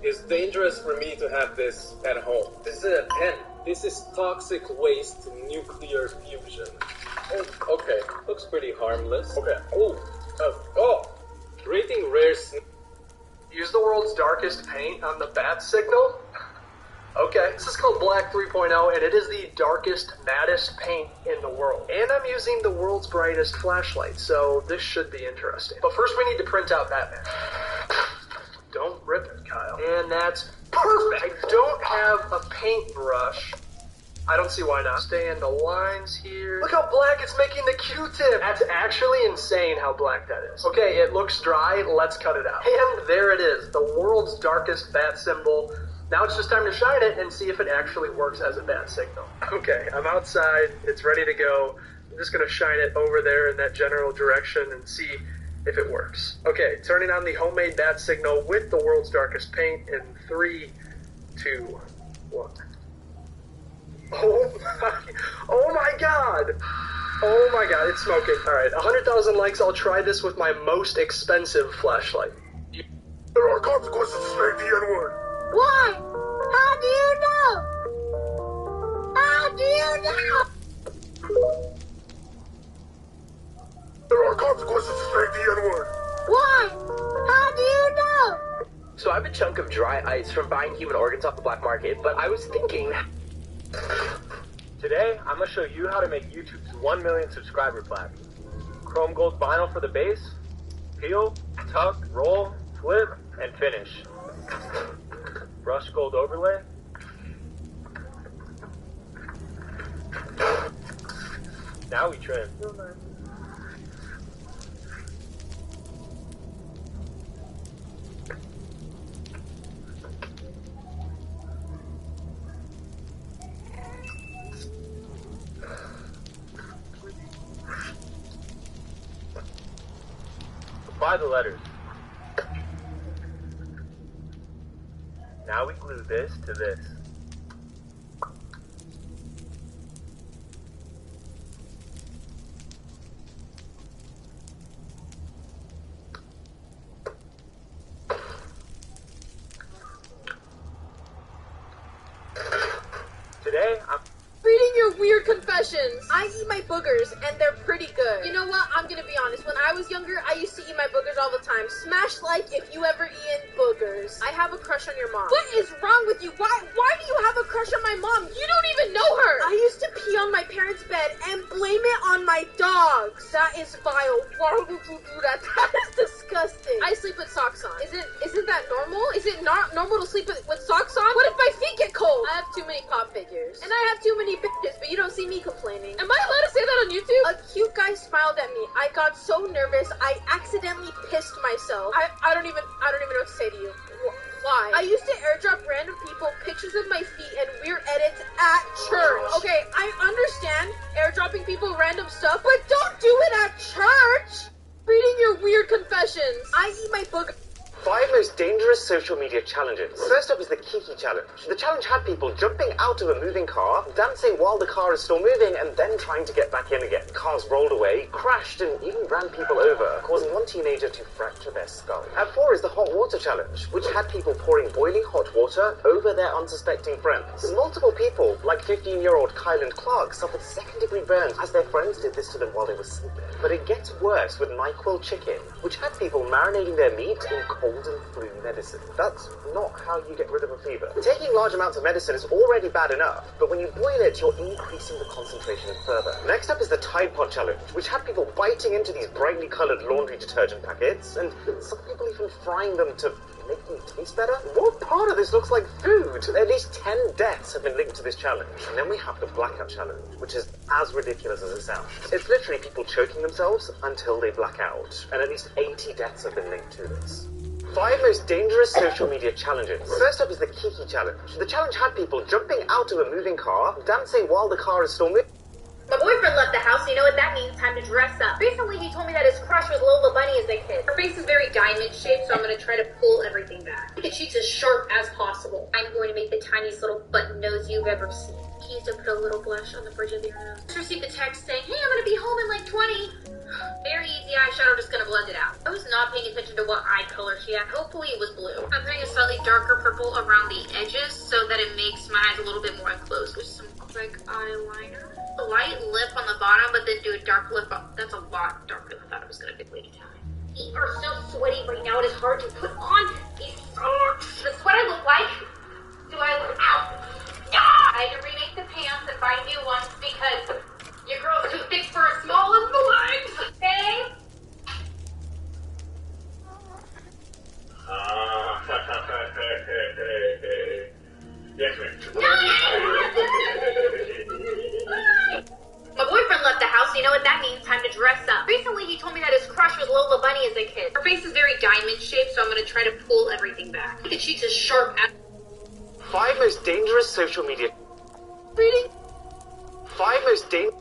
It's dangerous for me to have this at home. This is a pen. This is toxic waste nuclear fusion. Oh, okay, looks pretty harmless. Okay, rating rare Use the world's darkest paint on the bat signal? Okay, this is called Black 3.0, and it is the darkest, mattest paint in the world. And I'm using the world's brightest flashlight, so this should be interesting. But first we need to print out Batman. Don't rip it, Kyle. And that's perfect! I don't have a paintbrush. I don't see why not. Stay in the lines here. Look how black it's making the Q-tip. That's actually insane how black that is. Okay, it looks dry. Let's cut it out. And there it is, the world's darkest bat symbol. Now it's just time to shine it and see if it actually works as a bat signal. Okay, I'm outside. It's ready to go. I'm just going to shine it over there in that general direction and see if it works. Okay, turning on the homemade bat signal with the world's darkest paint in 3, 2, 1. Oh my god! Oh my god, it's smoking. Alright, 100,000 likes. I'll try this with my most expensive flashlight. There are consequences to saying the N-word. Why? How do you know? How do you know? There are consequences to saying the N-word. Why? How do you know? So I have a chunk of dry ice from buying human organs off the black market, but I was thinking... Today, I'm gonna show you how to make YouTube's 1 million subscriber plaque. Chrome gold vinyl for the base, peel, tuck, roll, flip, and finish. Brush gold overlay. Now we trim. Apply the letters. Now we glue this to this. Today, I'm reading your weird confessions. I eat my boogers, and they're pretty good. You know what? I'm gonna be honest. When I was younger, I used to eat my boogers all the time. Smash like if you ever eaten boogers. I have a crush on your mom. What is wrong with you? Why do you have a crush on my mom? You don't even know her. I used to pee on my parents' bed and blame it on my dogs. That is vile. Why would you do that? That is disgusting. I sleep with socks on. Isn't that normal? Is it not normal to sleep with socks on? What if my feet get cold? I have too many pop figures. And I have too many bitches, but you don't see me complaining. Am I allowed to say that on YouTube? A cute guy smiled at me. I got so nervous, I accidentally pissed myself. I don't even know what to say to you. Why? I used to airdrop random people pictures of my feet and weird edits at church. Okay, I understand airdropping people random stuff, but don't do it at church! Reading your weird confessions. I eat my book. 5 most dangerous social media challenges. First up is the Kiki challenge. The challenge had people jumping out of a moving car, dancing while the car is still moving, and then trying to get back in again. Cars rolled away, crashed, and even ran people over, causing one teenager to fracture their skull. At 4 is the hot water challenge, which had people pouring boiling hot water over their unsuspecting friends. Multiple people, like 15-year-old Kyland Clark, suffered second-degree burns as their friends did this to them while they were sleeping. But it gets worse with NyQuil chicken, which had people marinating their meat in cold and flu medicine. That's not how you get rid of a fever. Taking large amounts of medicine is already bad enough, but when you boil it, you're increasing the concentration further. Next up is the Tide Pod challenge, which had people biting into these brightly coloured laundry detergent packets, and some people even frying them to make them taste better. What part of this looks like food? At least 10 deaths have been linked to this challenge. And then we have the blackout challenge, which is as ridiculous as it sounds. It's literally people choking themselves until they black out, and at least 80 deaths have been linked to this. 5 most dangerous social media challenges. First up is the Kiki challenge. The challenge had people jumping out of a moving car, dancing while the car is still moving. My boyfriend left the house, and you know what that means? Time to dress up. Recently, he told me that his crush was Lola Bunny as a kid. Her face is very diamond-shaped, so I'm going to try to pull everything back. Make the cheeks as sharp as possible. I'm going to make the tiniest little button nose you've ever seen. teased and put a little blush on the bridge of your nose. Just received a text saying, hey, I'm gonna be home in like 20. Very easy eyeshadow, just gonna blend it out. I was not paying attention to what eye color she had. Hopefully it was blue. I'm putting a slightly darker purple around the edges so that it makes my eyes a little bit more enclosed with some quick eyeliner. A light lip on the bottom, but then do a dark lip up. That's a lot darker than I thought it was gonna be. Lady time. Feet are so sweaty right now, it is hard to put on these socks. That's what I look like. Do I look out? I had to remake the pants and buy new ones because your girl's too thick for as small as the legs. Okay? Yes, ma'am. My boyfriend left the house, so you know what that means. Time to dress up. Recently, he told me that his crush was Lola Bunny as a kid. Her face is very diamond shaped, so I'm gonna try to pull everything back. The cheeks is sharp. 5 most dangerous social media. Reading? 5 most dangerous.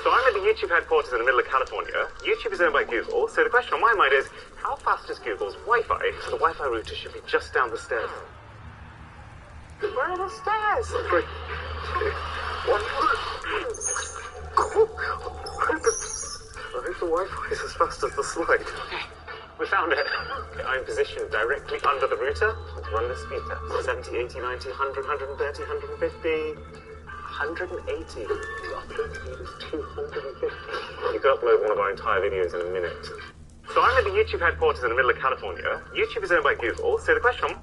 So I'm at the YouTube headquarters in the middle of California. YouTube is owned by Google, so the question on my mind is, how fast is Google's Wi-Fi? So the Wi-Fi router should be just down the stairs. Where are the stairs? 3, 2, 1. I hope the Wi-Fi is as fast as the slide. Okay, we found it. Okay, I'm positioned directly under the router. Let's run the speed test. 70, 80, 90, 100, 130, 150... 180. The upload speed is 250. You could upload one of our entire videos in a minute. So I'm at the YouTube headquarters in the middle of California. YouTube is owned by Google, so the question...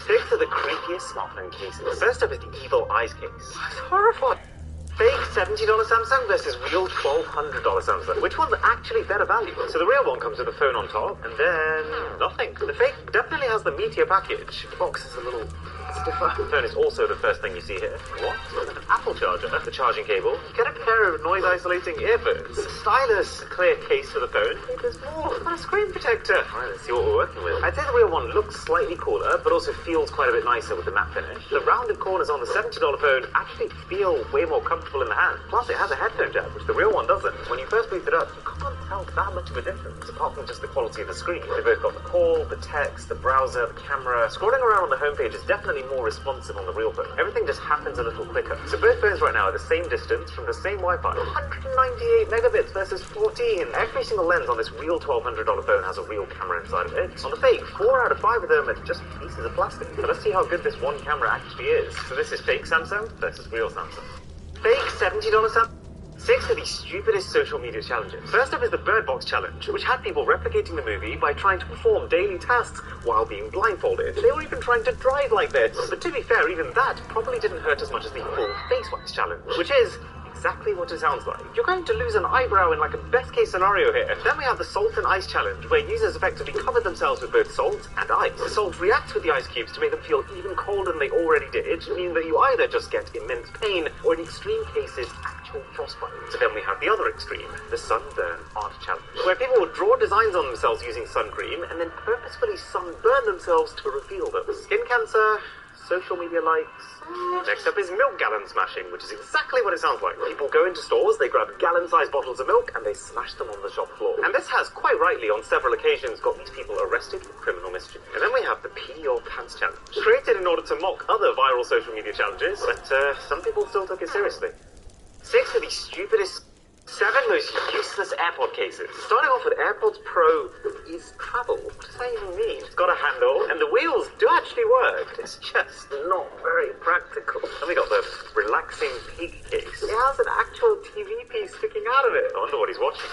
6 of the creepiest smartphone cases. First up is the Evil Eyes case. It's horrifying. Fake $70 Samsung versus real $1,200 Samsung. Which one's actually better value? So the real one comes with a phone on top, and then nothing. The fake definitely has the meatier package. The box is a little stiffer. The phone is also the first thing you see here. What? An Apple charger, the charging cable. You get a pair of noise-isolating earphones. A stylus, clear case for the phone. Hey, there's more. And a screen protector. Alright, let's see what we're working with. I'd say the real one looks slightly cooler, but also feels quite a bit nicer with the matte finish. The rounded corners on the $70 phone actually feel way more comfortable in the hand. Plus, it has a headphone jack, which the real one doesn't. When you first boot it up, you can't tell that much of a difference, apart from just the quality of the screen. They've both got the call, the text, the browser, the camera. Scrolling around on the homepage is definitely more responsive on the real phone. Everything just happens a little quicker. So both phones right now are the same distance from the same Wi-Fi. 198 megabits versus 14. Every single lens on this real $1,200 phone has a real camera inside of it. On the fake, 4 out of 5 of them are just pieces of plastic. So let's see how good this one camera actually is. So this is fake Samsung versus real Samsung. Fake $70 Samsung. 6 of the stupidest social media challenges. First up is the Bird Box Challenge, which had people replicating the movie by trying to perform daily tasks while being blindfolded. They were even trying to drive like this. But to be fair, even that probably didn't hurt as much as the full face wax challenge, which is exactly what it sounds like. You're going to lose an eyebrow in like a best case scenario here. Then we have the Salt and Ice Challenge, where users effectively cover themselves with both salt and ice. The salt reacts with the ice cubes to make them feel even colder than they already did, meaning that you either just get immense pain, or in extreme cases, actual frostbite. So then we have the other extreme, the Sunburn Art Challenge, where people will draw designs on themselves using sun cream, and then purposefully sunburn themselves to reveal them. Skin cancer, social media likes. Next up is milk gallon smashing, which is exactly what it sounds like. People go into stores, they grab gallon-sized bottles of milk, and they smash them on the shop floor. And this has, quite rightly, on several occasions, got these people arrested for criminal mischief. And then we have the Pee Your Pants Challenge, created in order to mock other viral social media challenges, but some people still took it seriously. 6 of the stupidest... 7 most useless AirPod cases. Starting off with AirPods Pro is travel. What does that even mean? It's got a handle, and the wheels do actually work. It's just not very practical. Then we got the relaxing pig case. It has an actual TV piece sticking out of it. I wonder what he's watching.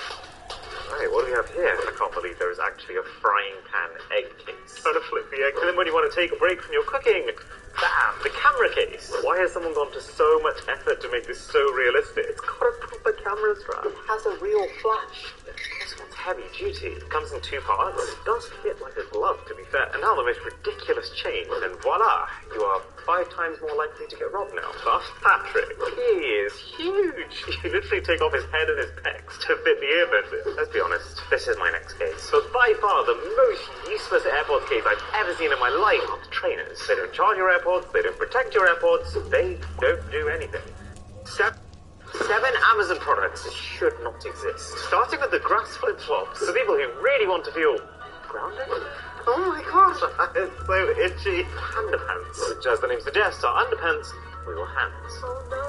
Alright, what do we have here? I can't believe there is actually a frying pan egg case. Trying to flip the egg. And then when you want to take a break from your cooking, bam, the camera case. Why has someone gone to so much effort to make this so realistic? It's got a proper camera strap. It has a real flash. This one's heavy duty. It comes in 2 parts. It does fit like a glove, to be fair. And now the most ridiculous chain. And voila, you are 5 times more likely to get robbed now. But Patrick, he is huge. You literally take off his head and his pecs to fit the earbuds in. Let's be honest, this is my next case. But by far the most useless AirPods case I've ever seen in my life are the trainers. They don't charge your AirPods, they don't protect your AirPods, they don't do anything. 7 Amazon products that should not exist. Starting with the grass flip-flops. For people who really want to feel grounded. Oh my gosh, it's so itchy. Underpants, which as the name suggests, are underpants for your hands. Oh no.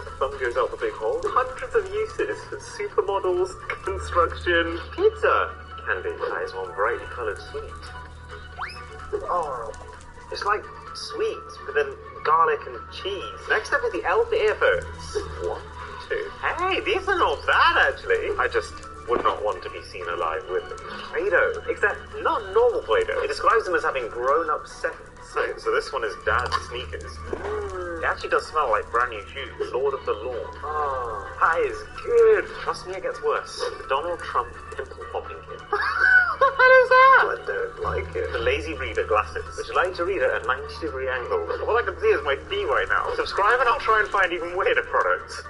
The thumb goes out the big hole. Hundreds of uses. Supermodels, construction, pizza, candy. That is one brightly coloured sweet. Oh, it's like sweets, but then garlic and cheese. Next up is the elf earphones. 1, 2. Hey, these are not bad actually. I just would not want to be seen alive with Play-Doh. Except not normal Play-Doh. It describes them as having grown-up seconds. So this one is Dad's sneakers. It actually does smell like brand new shoes. Lord of the Lawn. Oh, that is good. Trust me, it gets worse. The Donald Trump pimple popping kit. What is that? I don't like it. The lazy reader glasses, which allow you to read at a 90-degree angle. All I can see is my feet right now. Subscribe and I'll try and find even weirder products.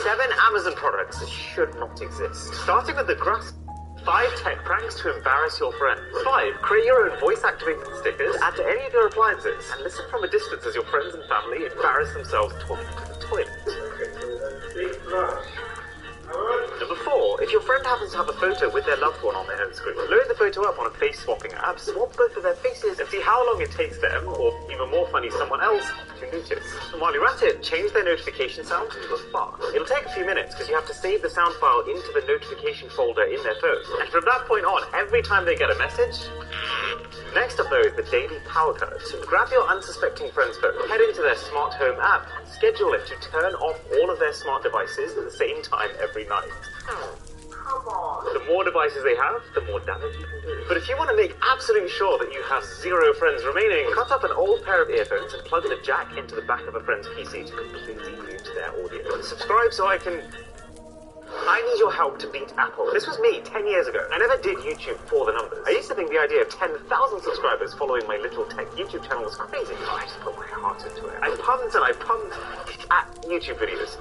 7 Amazon products that should not exist. Starting with the grass. 5 tech pranks to embarrass your friends. 5. Create your own voice-activated stickers, add to any of your appliances, and listen from a distance as your friends and family embarrass themselves talking to the toilet. Number 4. If your friend happens to have a photo with their loved one on their home screen, load the photo up on a face-swapping app, swap both of their faces, and see how long it takes them, or even more funny, someone else, to notice. And while you're at it, change their notification sound to a fart. It'll take a few minutes because you have to save the sound file into the notification folder in their phone. And from that point on, every time they get a message... Next up though is the daily power cut. Grab your unsuspecting friend's phone, head into their smart home app, and schedule it to turn off all of their smart devices at the same time every night. Come on. The more devices they have, the more damage you can do. But if you want to make absolutely sure that you have 0 friends remaining, cut up an old pair of earphones and plug the jack into the back of a friend's PC to completely mute their audio. Subscribe so I need your help to beat Apple. This was me 10 years ago. I never did YouTube for the numbers. I used to think the idea of 10,000 subscribers following my little tech YouTube channel was crazy. So I just put my heart into it. I pumped at YouTube videos.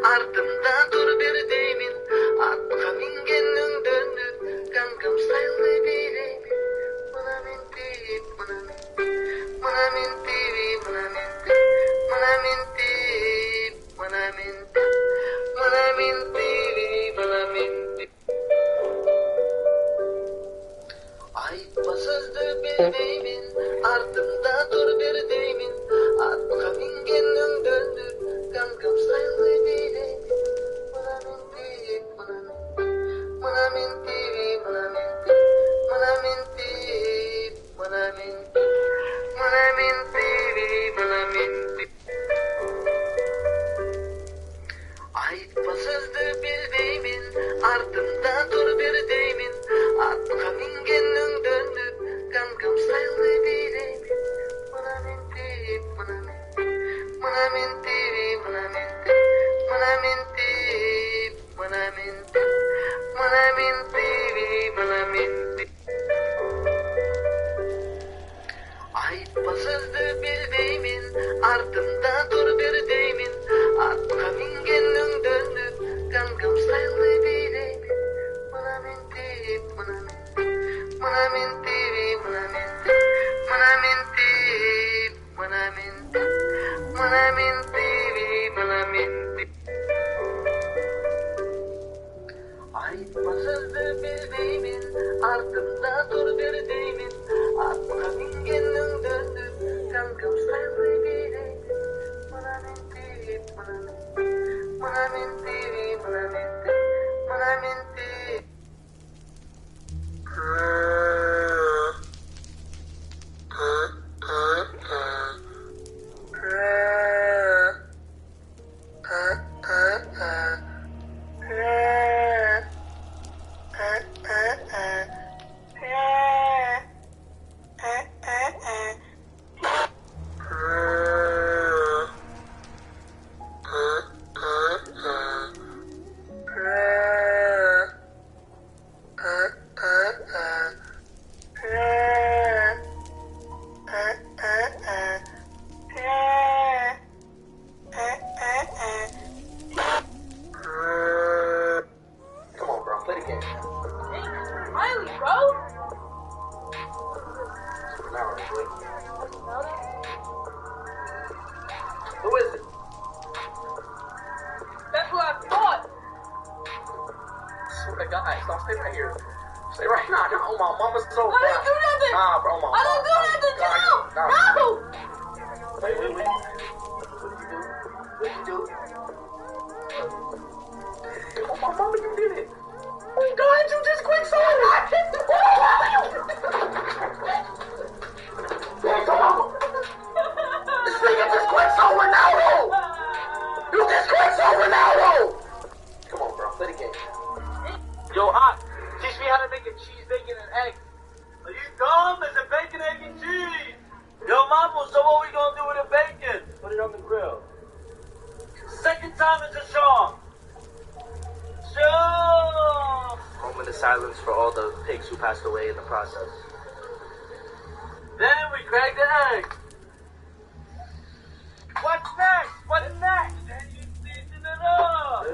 Ardımda dur bir Ayıpmasızdı bildiğimin, ardımda dur bir deyimin. Arka bingenin döndü, kankam sayılı bilemin. Buna minti, buna minti, buna minti, buna minti, buna minti, buna minti, buna minti. Ayıpmasızdı bildiğimin, ardımda dur bir deyimin. Arka bingenin döndü, kankam sayılı bilemin. Buna minti, buna minti, buna minti, buna minti, buna minti, buna minti, buna minti, buna minti. Ayıpmasızdı bildiğimin, ardımda dur bir deyimin. Arka bingenin döndü, kankam sayılı bilemin. Buna minti, buna minti, buna minti, buna minti, buna minti, buna minti, buna minti, buna minti. Ayıpmasızdı bildiğimin, ardımda dur bir deyimin. Arka bingenin döndü, kankam sayılı bilemin. Buna minti, buna minti, buna minti, buna minti, buna minti. Come on, bro, play the game. Riley, bro. Who is it? That's what I thought. Swear to God, stop stay right here. Stay right now. Oh, my mama's so I didn't do nothing. Nah, bro, my I didn't do nothing. No. Wait. What you do? Oh, my mama, you did it. Oh, God, you just quit so hard. Come on. This nigga just quit so Ronaldo. You just quit so Ronaldo. Come on, bro, play the game. Yo, Hot, teach me how to make a cheese, bacon, and egg. Are you dumb? It's a bacon, egg, and cheese. Yo, Mama, so what we gonna do with the bacon? Put it on the grill. Second time is a charm. Sure. Moment of silence for all the pigs who passed away in the process. Then we crack the egg. What's next? What's next? Then you season it up.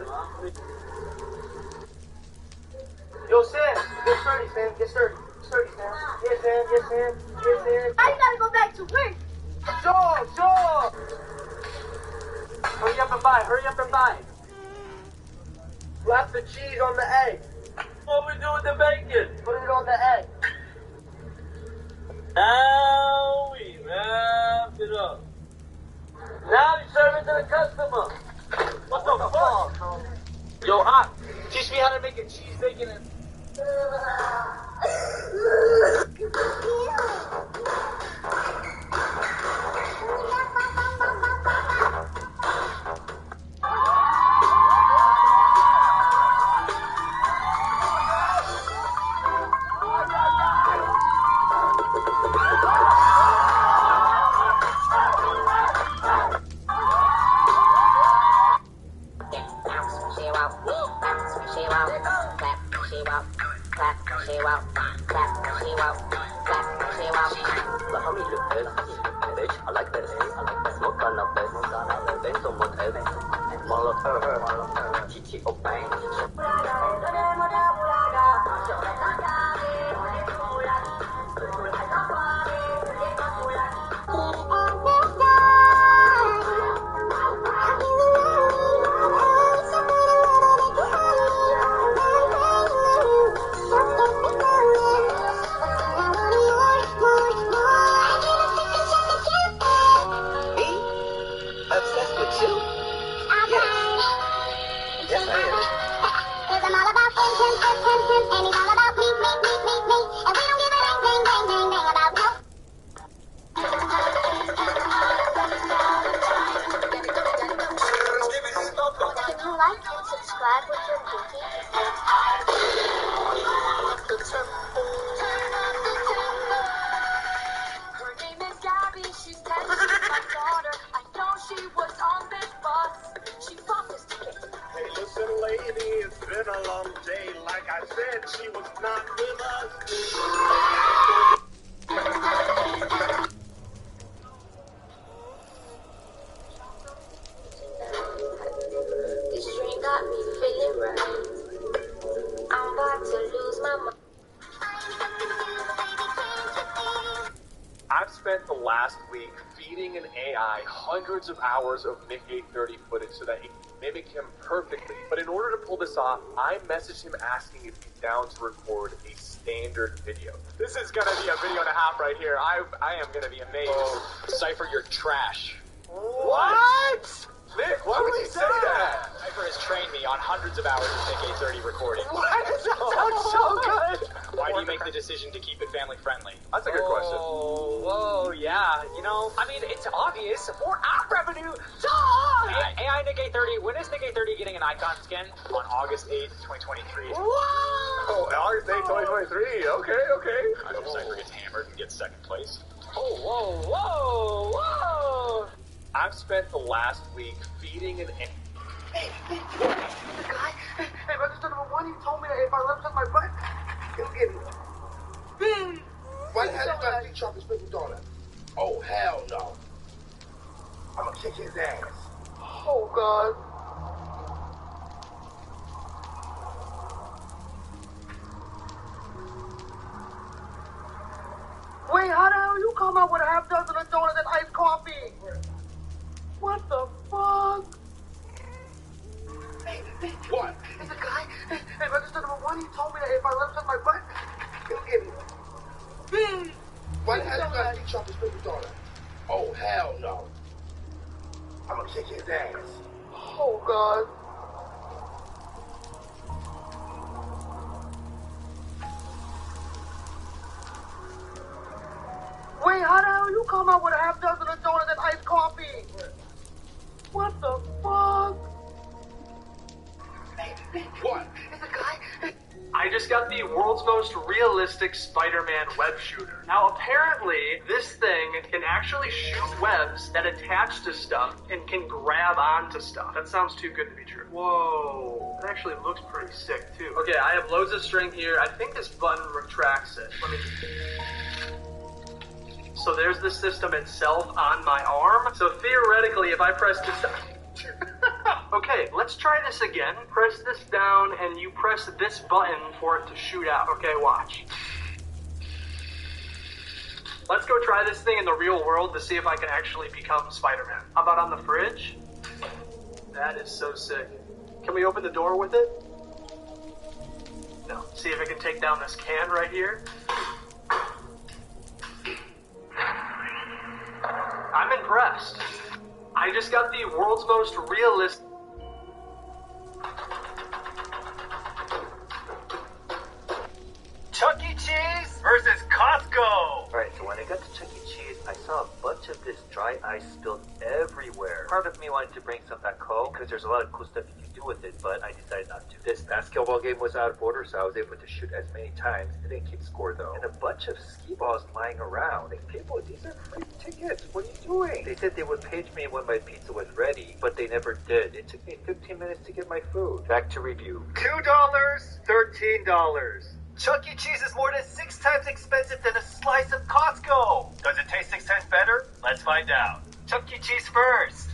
Yo, Sam, get sturdy, Sam. Get sturdy. Sturdy, Sam. Yes, Sam. Yes, Sam. Yes, Sam. I gotta go back to work. Sure. Hurry up and buy. Slap the cheese on the egg. What we do with the bacon? Put it on the egg. Now we wrap it up. Now we serve it to the customer. What the fuck? Yo, Hot, teach me how to make a cheese, bacon, and... I like that. Smoke on the face, smoke on the face, so much everything. Chichi Obang. like and subscribe with your pinky? Her name is Gabby, she's 10, she's my daughter. I know she was on this bus. She bought this ticket. Hey, listen, lady, it's been a long day. Like I said, she was not with us. This dream got me feeling right. I'm about to lose my mind. I've spent the last week feeding an AI hundreds of hours of Nick 830 footage so that it can mimic him perfectly. But in order to pull this off, I messaged him asking if he's down to record a standard video. This is gonna be a video and a half right here. I am gonna be amazed. Oh, Cypher, you're trash. What? Nick, why would you say that? Cypher has trained me on hundreds of hours of Nick 830 recording. Why does that sound so good? Why do you make the decision to keep it family friendly? That's a good question. Whoa, yeah. You know, I mean, it's obvious. More ad revenue. Duh! AI Nick 830, when is Nick 830 getting an icon skin? On August 8th, 2023. Whoa! Oh, August 8th, 2023. Okay. I hope Cypher gets hammered and gets second place. Oh, whoa. I've spent the last week feeding an... Hey, guy. Hey, register number 1, he told me that if I left on my butt, he'll get me. Why the hell you got to chocolate sprinkles on it? Oh, hell no. I'm gonna kick his ass. Oh, God. Wait, how the hell you come out with a half dozen of donuts and iced coffee? What the fuck? Hey, what? It's a guy. Hey, register number 1, he told me that if I left on my butt, he'll get me. Why the hell you got to chocolate sprinkles on it? Oh, hell no. I'm gonna kick his ass. Oh, God. Wait, how the hell you come out with a half dozen of donuts and iced coffee? What the fuck? What? It's a guy. I just got the world's most realistic Spider-Man web shooter. Now, apparently, this thing can actually shoot webs that attach to stuff and can grab onto stuff. That sounds too good to be true. Whoa, that actually looks pretty sick, too. Okay, I have loads of string here. I think this button retracts it. Let me... So there's the system itself on my arm. So theoretically, if I press this... Okay, let's try this again. Press this down, and you press this button for it to shoot out. Okay, watch. Let's go try this thing in the real world to see if I can actually become Spider-Man. How about on the fridge? That is so sick. Can we open the door with it? No. See if it can take down this can right here. I'm impressed. I just got the world's most realistic... Chuck E. Cheese versus Costco! Alright, so when I got to Chuck E. Cheese, I saw a bunch of this dry ice spilled everywhere. Part of me wanted to bring some back home, because there's a lot of cool stuff you can do with it, but I decided not to. This basketball game was out of order, so I was able to shoot as many times. It didn't keep score, though. And a bunch of skee balls lying around. Like, people, these are free tickets. What are you doing? They said they would page me when my pizza was ready, but they never did. It took me 15 minutes to get my food. Back to review. $2, $13. Chuck E. Cheese is more than 6 times expensive than a slice of Costco. Does it taste 6 times better? Let's find out. Chuck E. Cheese first.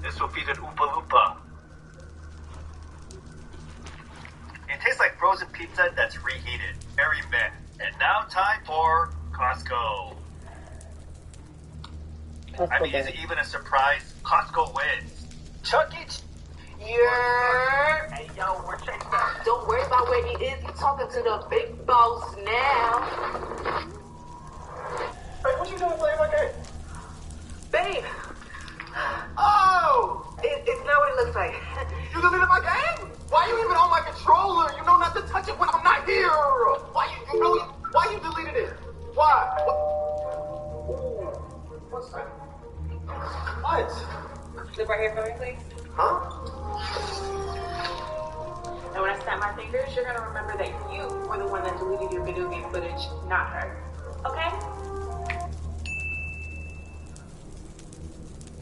This will feed an Oompa Loompa. It tastes like frozen pizza that's reheated. Very meh. And now time for Costco. I mean, is it even a surprise? Costco wins. Chuck E. Cheese. Yeah. Hey, yo, we're chasing that. Don't worry about where he is. He's talking to the big boss now. Hey, what you doing playing my game? Babe. Oh! It's not what it looks like. You deleted my game? Why you even on my controller? You know not to touch it when I'm not here. Why you deleted it? Why? Ooh, what's that? What? Look right here for me, please. Huh? snap my fingers, you're gonna remember that you were the one that deleted your video game footage, not her. Okay?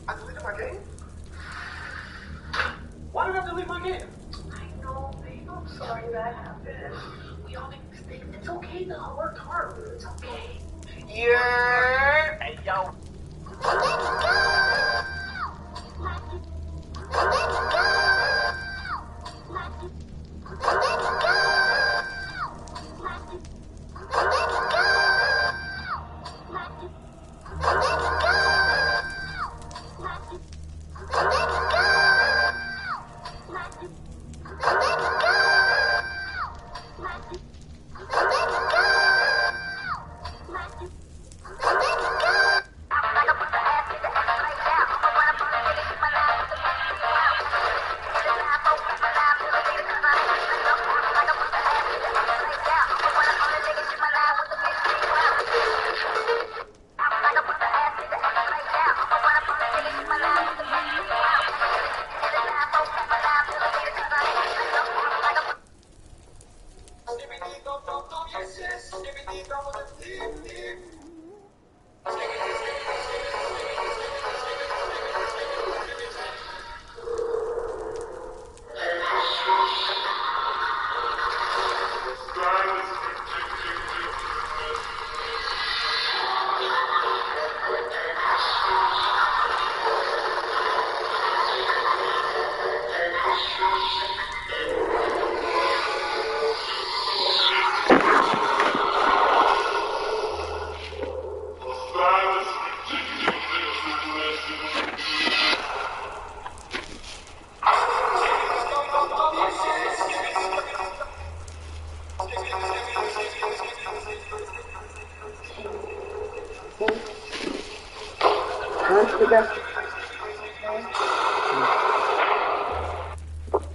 I deleted my game? Why did I delete my game? I know, babe. I'm sorry that happened. We all make mistakes. It's okay though. I worked hard. It's okay. Yeah. Hey, yo.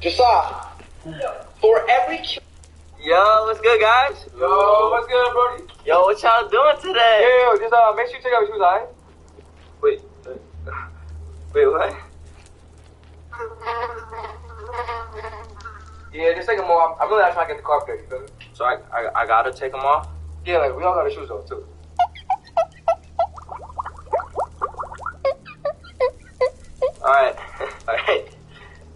Josiah, for every Yo, what's good, guys? Yo, what's good, Brody? Yo, what y'all doing today? Yo, just make sure you take out your shoes, alright? Wait, what? Yeah, just take them off. I'm really not trying to get the carpet dirty, you feel me? So I gotta take them off? Yeah, like, we all got our shoes off, too. Alright,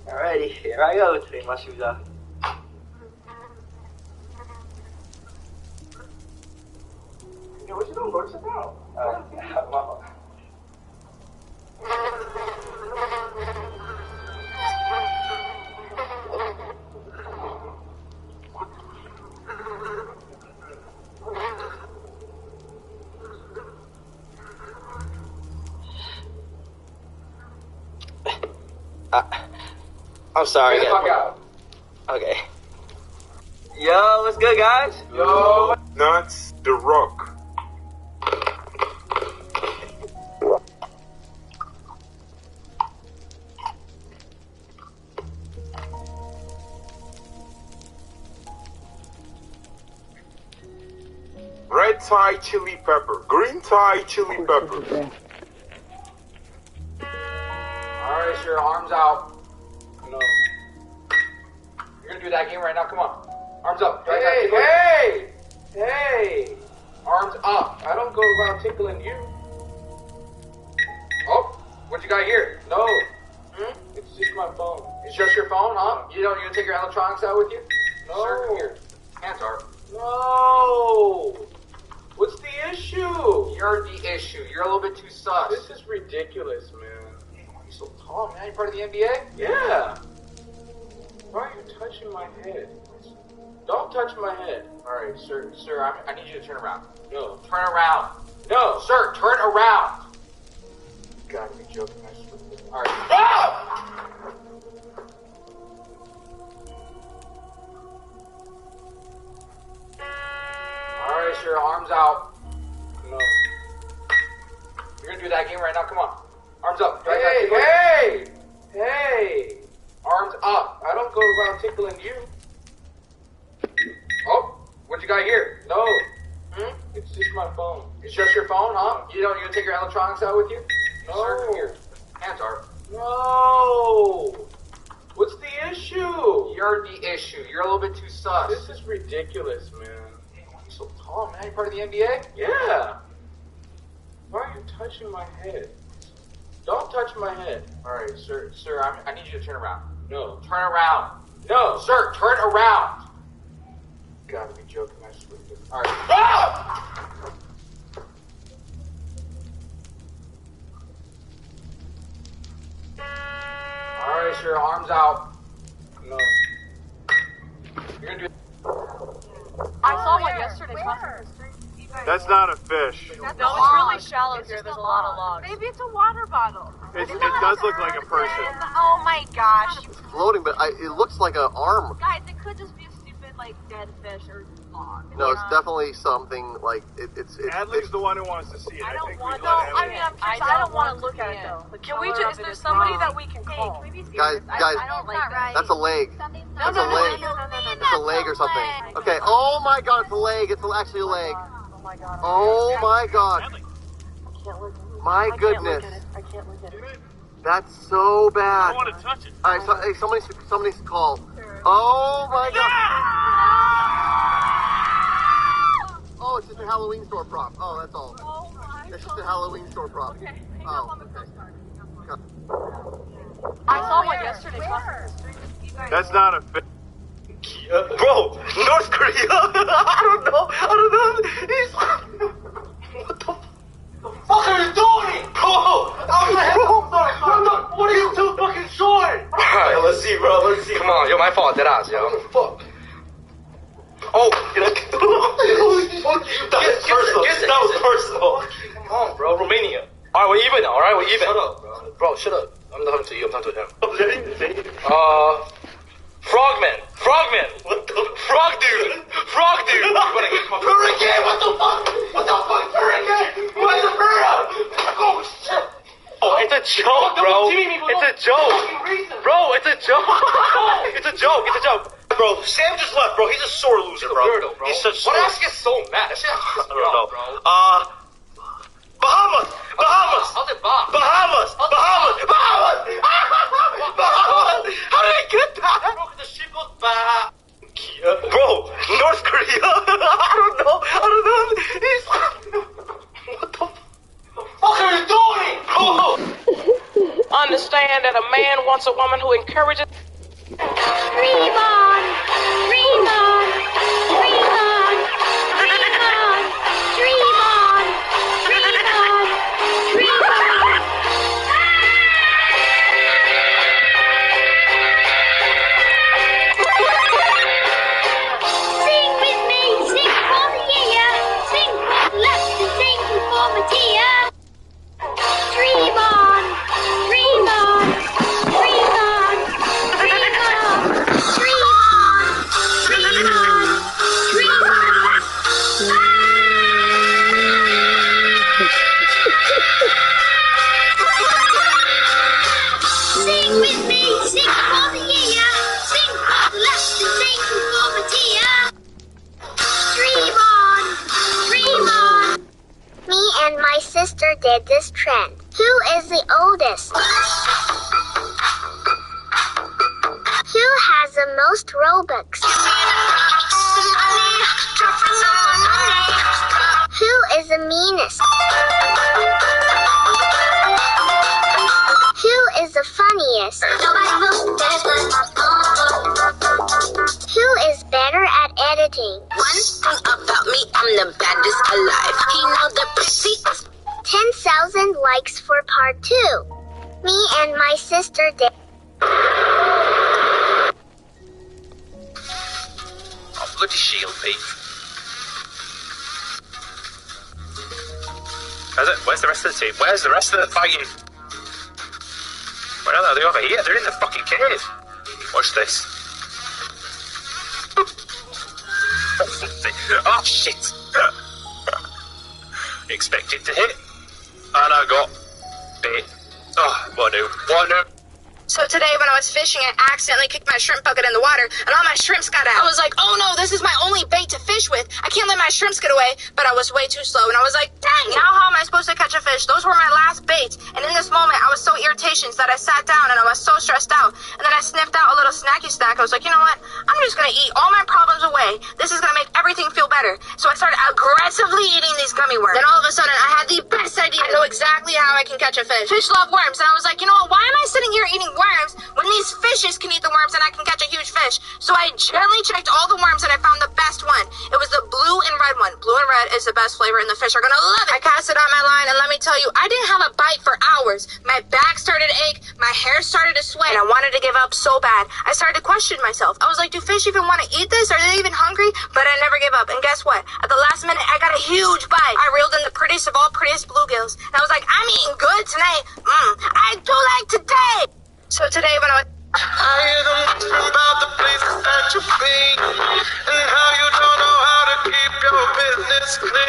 alrighty, here I go, take my shoes off. Yo, what you doing, bro? Sit down. My fault. I'm sorry, Get the fuck out. Okay. Yo, what's good, guys? Yo. Nuts the Rock. Red Thai chili pepper. Green Thai chili pepper. Alright, sure, arms out. No. You're gonna do that game right now, come on. Arms up. Hey! Arms up. I don't go around tickling you. Oh, what you got here? No. It's just my phone. It's just your phone, huh? You gonna take your electronics out with you? No. Sir, come here. Hands are. No. What's the issue? You're the issue. You're a little bit too sus. This is ridiculous, man. Why are you so tall, man? You part of the NBA? Yeah. Why are you touching my head? Don't touch my head. Alright, sir, I need you to turn around. No. Turn around. No. Sir, turn around. You gotta be joking. Alright. Ah! Alright, sure, arms out. No. You're gonna do that game right now, come on. Arms up. Hey! Arms up. I don't go around tickling you. Oh, what you got here? No. It's just my phone. It's just your phone, huh? You gonna take your electronics out with you? No. Sir, come here. Hands are. No. What's the issue? You're heard the issue. You're a little bit too sus. This is ridiculous, man. You're so tall, man. You part of the NBA? Yeah. Why are you touching my head? Don't touch my head. All right, sir, I need you to turn around. No. Turn around. No. Sir, turn around. You gotta be joking. I swear to God. All right. Ah! All right, sir, arms out. No. You're gonna do. I saw one yesterday crossing the street. That's not a fish. No, it's really shallow here. There's a lot of logs. Maybe it's a water bottle. It does look like a person. Oh my gosh. It's floating, but it looks like an arm. Guys, it could just be a stupid, like, dead fish or log. No, it's definitely something like it's. Adley's the one who wants to see it. I don't want. I don't want to look at it though. Can we just? Is there somebody that we can call? Guys, I don't like that. that's a leg. That's a leg. It's a leg or something. Okay. Oh my God, it's a leg. It's actually a leg. Oh my God. My goodness. I can't look at it. That's so bad. I want to touch it. All right, so, hey, somebody's call. Oh my God. Oh, it's just a Halloween store prop. Oh, that's all. Oh my It's just a Halloween store prop. Okay. Hang Oh. up on the postcard. I saw one yesterday crossing the street. That's not a fish. Bro, North Korea. I don't know. He's. What the fuck are you doing? Bro! What are you too fucking short? Alright, let's see, bro. Let's see. Come on, yo, my fault. Dead ass, yo. Fuck. Oh, Fuck you. That was personal. Come on, bro. Romania. Alright, we're even now, alright? We're even. Shut up, bro. Bro, shut up. I'm not talking to you. I'm talking to him. Frogman. What the? Frog dude. Hurricane, what the fuck? Hurricane? Where's the bird? Oh, shit. Oh, it's a joke, bro. It's a joke. Bro, it's a joke. It's a joke. Bro, Sam just left, bro. He's a sore loser, bro. Weirdo, bro. He's such. Why do I get so mad? That shit I don't know. Bahamas. I'll say Bob. Bahamas. How did I get that? Bro, the shit goes back. Bro, North Korea. I don't know. He's. What the fuck are you doing, bro? Understand that a man wants a woman who encourages. Dream on, dream on, dream on, dream on, dream on, dream on, dream on. Sing with me, sing for the year, sing for the left and sing for Mattia. Dream on, dream on, dream on, dream on, dream on, dream on, dream on. Sing with me, sing for the year, sing for the left and sing for Mattia. Dream on, dream on. Me and my sister did this trend. Who is the oldest? Who has the most Robux? Who is the meanest? Who is the funniest? Who is better at editing? One thing about me, I'm the baddest alive. He know the receipts. 10,000 likes for part 2. Me and my sister did. Oh, bloody shield thief. Where's the rest of the team? Where's the rest of the fighting? Where are they? They're over here. They're in the fucking cave. Watch this. Oh, shit. Expected to hit. And I got bit. Oh, what do? So today when I was fishing, I accidentally kicked my shrimp bucket in the water, and all my shrimps got out. I was like, oh no, this is my only bait to fish with. I can't let my shrimps get away, but I was way too slow, and I was like, dang, now how am I supposed to catch a fish? Those were my last baits, and in this moment, I was so irritations that I sat down, and I was so stressed out, and then I sniffed out a little little snacky snack. I was like, you know what? I'm just gonna eat all my problems away. This is gonna make everything feel better. So I started aggressively eating these gummy worms. Then all of a sudden, I had the best idea. I know exactly how I can catch a fish. Fish love worms. And I was like, you know what? Why am I sitting here eating worms when these fishes can eat the worms and I can catch a huge fish? So I gently checked all the worms and I found the best one. It was the blue and red one. Blue and red is the best flavor and the fish are gonna love it. I cast it on my line and let me tell you, I didn't have a bite for hours. My back started to ache, my hair started to sweat, and I wanted to give up so bad. I started to question myself. I was like, do fish even want to eat this? Are they even hungry? But I never gave up. And guess what? At the last minute, I got a huge bite. I reeled in the prettiest of all prettiest bluegills. And I was like, I'm eating good tonight. I do like today. So today when I hear them about the places that you've been and how you don't know how to keep your business clean.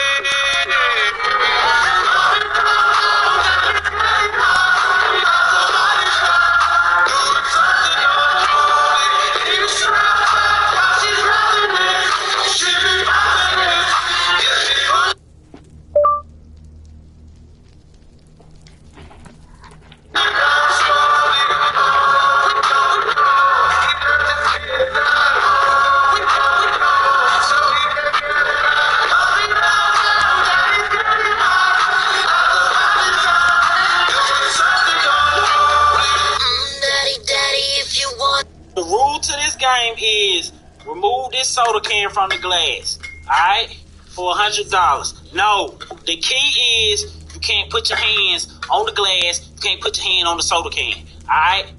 The rule to this game is remove this soda can from the glass. Alright? For $100. No. The key is you can't put your hands on the glass. You can't put your hand on the soda can. Alright?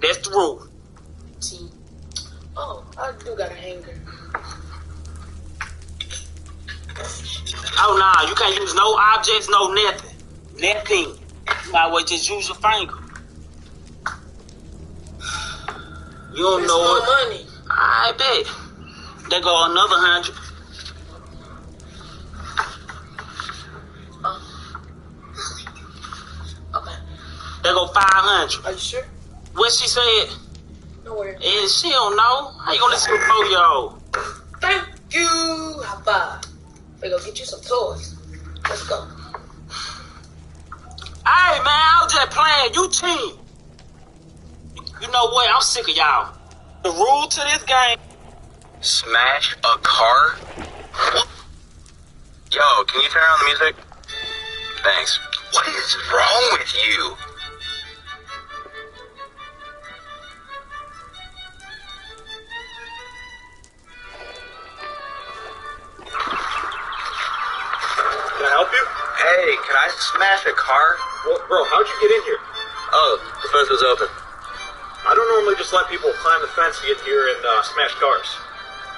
That's the rule. Oh, I do got a hanger. Oh, nah. You can't use no objects, no nothing. Nothing. You might well just use your finger. You don't know no it. Money. I bet. There go another 100. Okay. There go 500. Are you sure? What she said? Don't worry. And she don't know. How you gonna listen to 4-year-old? Thank you. High five. We gonna get you some toys. Let's go. Hey man, I was just playing. You team. You know what? I'm sick of y'all. The rule to this game. Smash a car? Yo, can you turn on the music? Thanks. What is wrong with you? Can I help you? Hey, can I smash a car? Well, bro, how'd you get in here? Oh, the fence was open. I don't normally just let people climb the fence to get here and smash cars.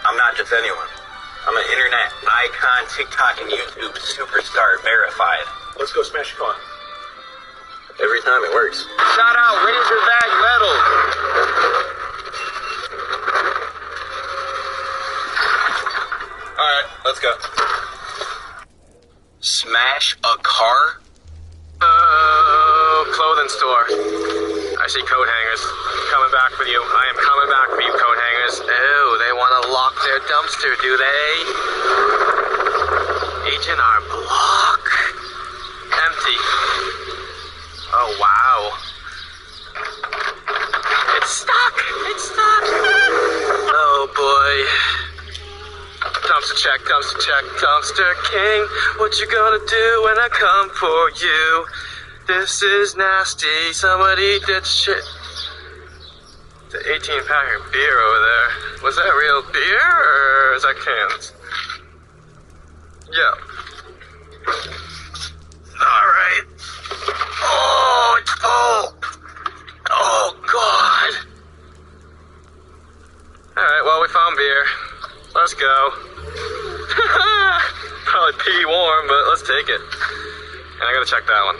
I'm not just anyone. I'm an internet icon, TikTok, and YouTube superstar verified. Let's go smash a car. Every time it works. Shout out Razorback Metal. Alright, let's go. Smash a car? Clothing store. I see coat hangers. Coming back for you. I am coming back for you, coat hangers. Ew, they want to lock their dumpster, do they? H&R Block. Empty. Oh, wow. It's stuck. It's stuck. Oh, boy. Dumpster check, dumpster king. What you gonna do when I come for you? This is nasty. Somebody did shit. The 18-pack of beer over there. Was that real beer or is that cans? Yeah. Alright. Oh, it's full. Oh, God. Alright, well, we found beer. Let's go. Probably pee warm, but let's take it. And I gotta check that one.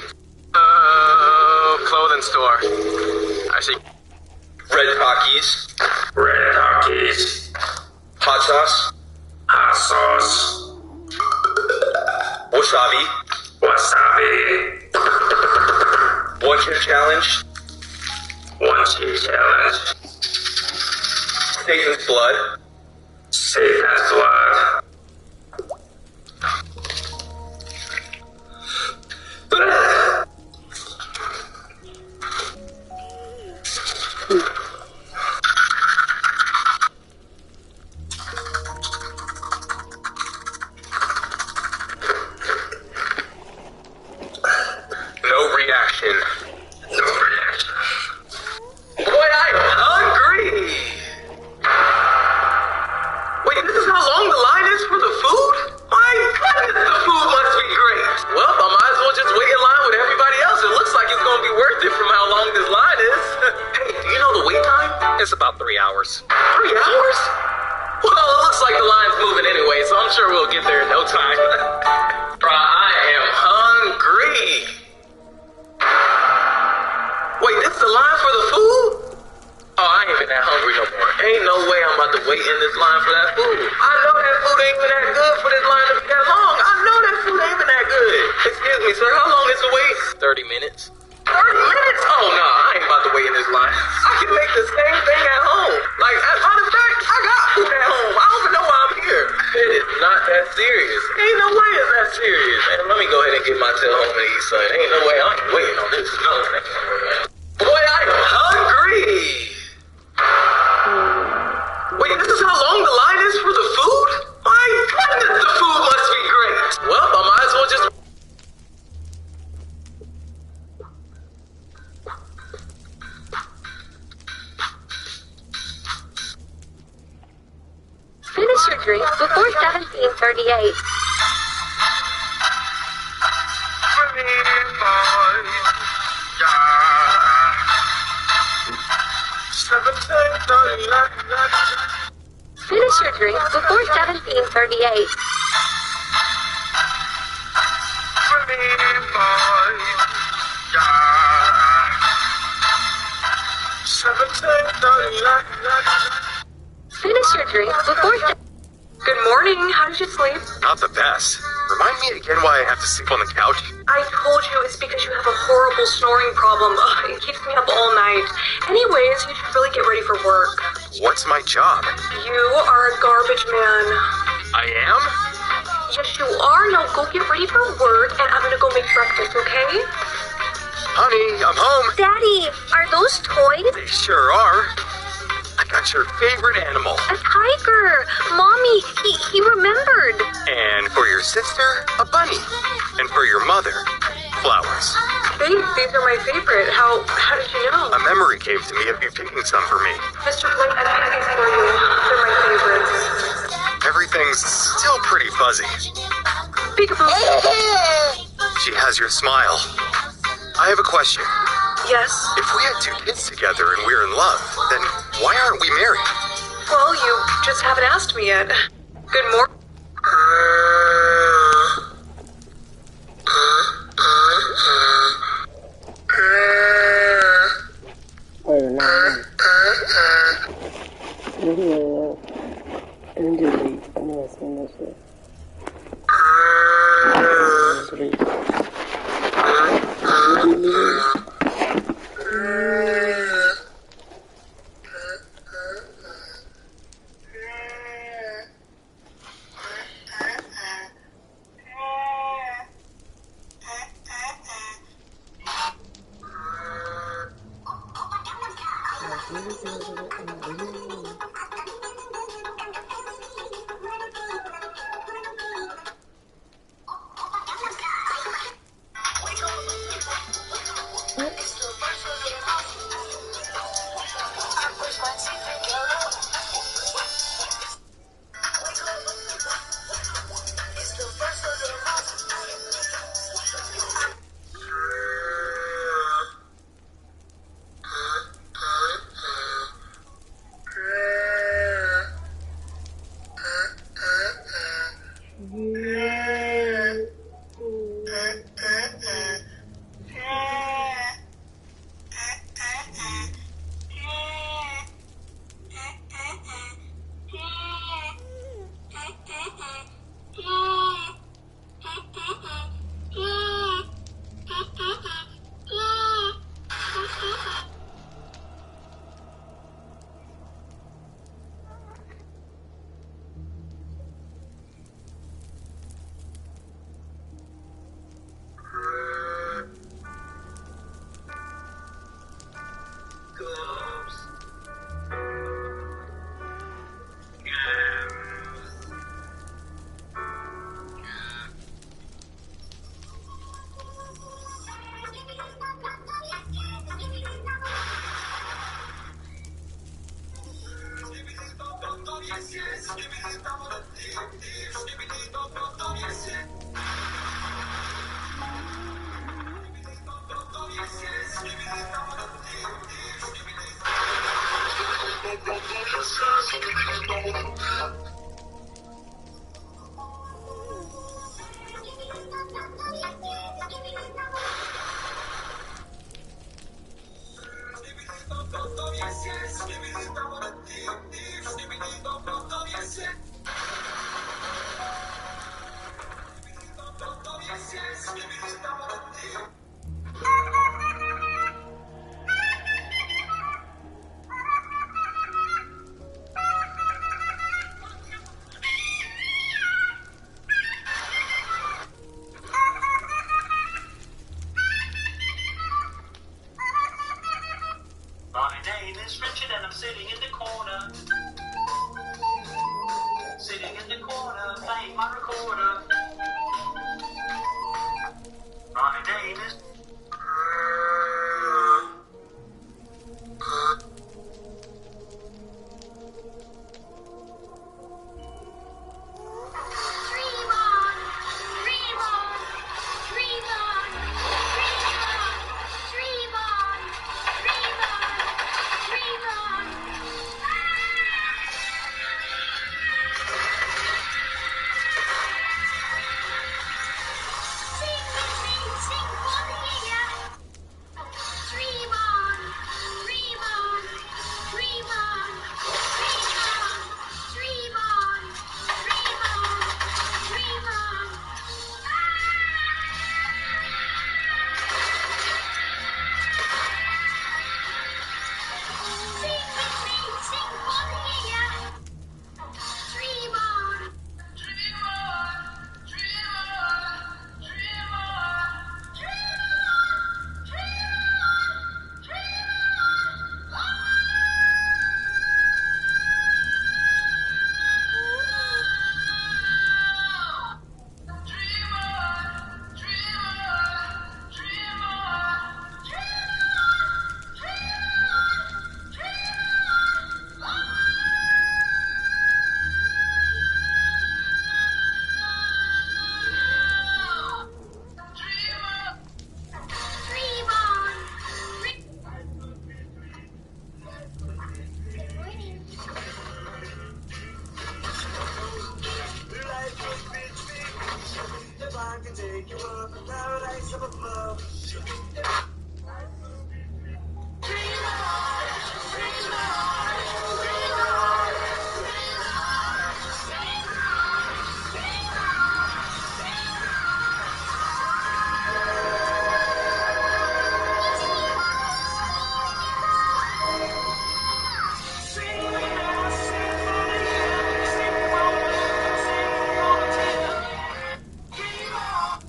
Clothing store. I see Red Hockeys. red Hockeys, Hot sauce. hot sauce, Wasabi. wasabi, 1 chip challenge. 1 cheese challenge, Satan's blood. safe as blood. hours. 3 hours? Well, it looks like the line's moving anyway, so I'm sure we'll get there in no time. Bruh, I am hungry. Wait, this is the line for the food? Oh, I ain't even that hungry no more. Ain't no way I'm about to wait in this line for that food. I know that food ain't even that good for this line to be that long. I know that food ain't even that good. Excuse me, sir, how long is the wait? 30 minutes. 30 minutes? Oh, no, I ain't about to wait in this line. I can make the same thing at home. Like, as a matter of fact, I got food at home. I don't even know why I'm here. It is not that serious. Ain't no way it's that serious. Man, let me go ahead and get my tail home and eat something. Ain't no way I ain't waiting on this. No, boy, I am hungry. Wait, this is how long the line is for the food? My goodness, the food must be great. Well, I might as well just... Finish your drink before 17:38. Finish your drink before 17:38. Finish your drink before... Good morning. How did you sleep? Not the best. Remind me again why I have to sleep on the couch. I told you it's because you have a horrible snoring problem. Ugh, it keeps me up all night. Anyways, you should really get ready for work. What's my job? You are a garbage man. I am? Yes, you are. Now go get ready for work, and I'm gonna go make breakfast, okay? Honey, I'm home. Daddy, are those toys? They sure are. I got your favorite animal. A tiger. Mommy, he remembered. And for your sister, a bunny. And for your mother, flowers. Thanks, these are my favorite. How did you know? A memory came to me of you picking some for me. Mr. Blake, I picked these for you. They're my favorites. Everything's still pretty fuzzy. Peekaboo. She has your smile. I have a question. Yes? If we had 2 kids together and we're in love, then why aren't we married? Well, you just haven't asked me yet. Good morning. My name is Richard and I'm sitting in the corner. Sitting in the corner, playing my recorder. My name is...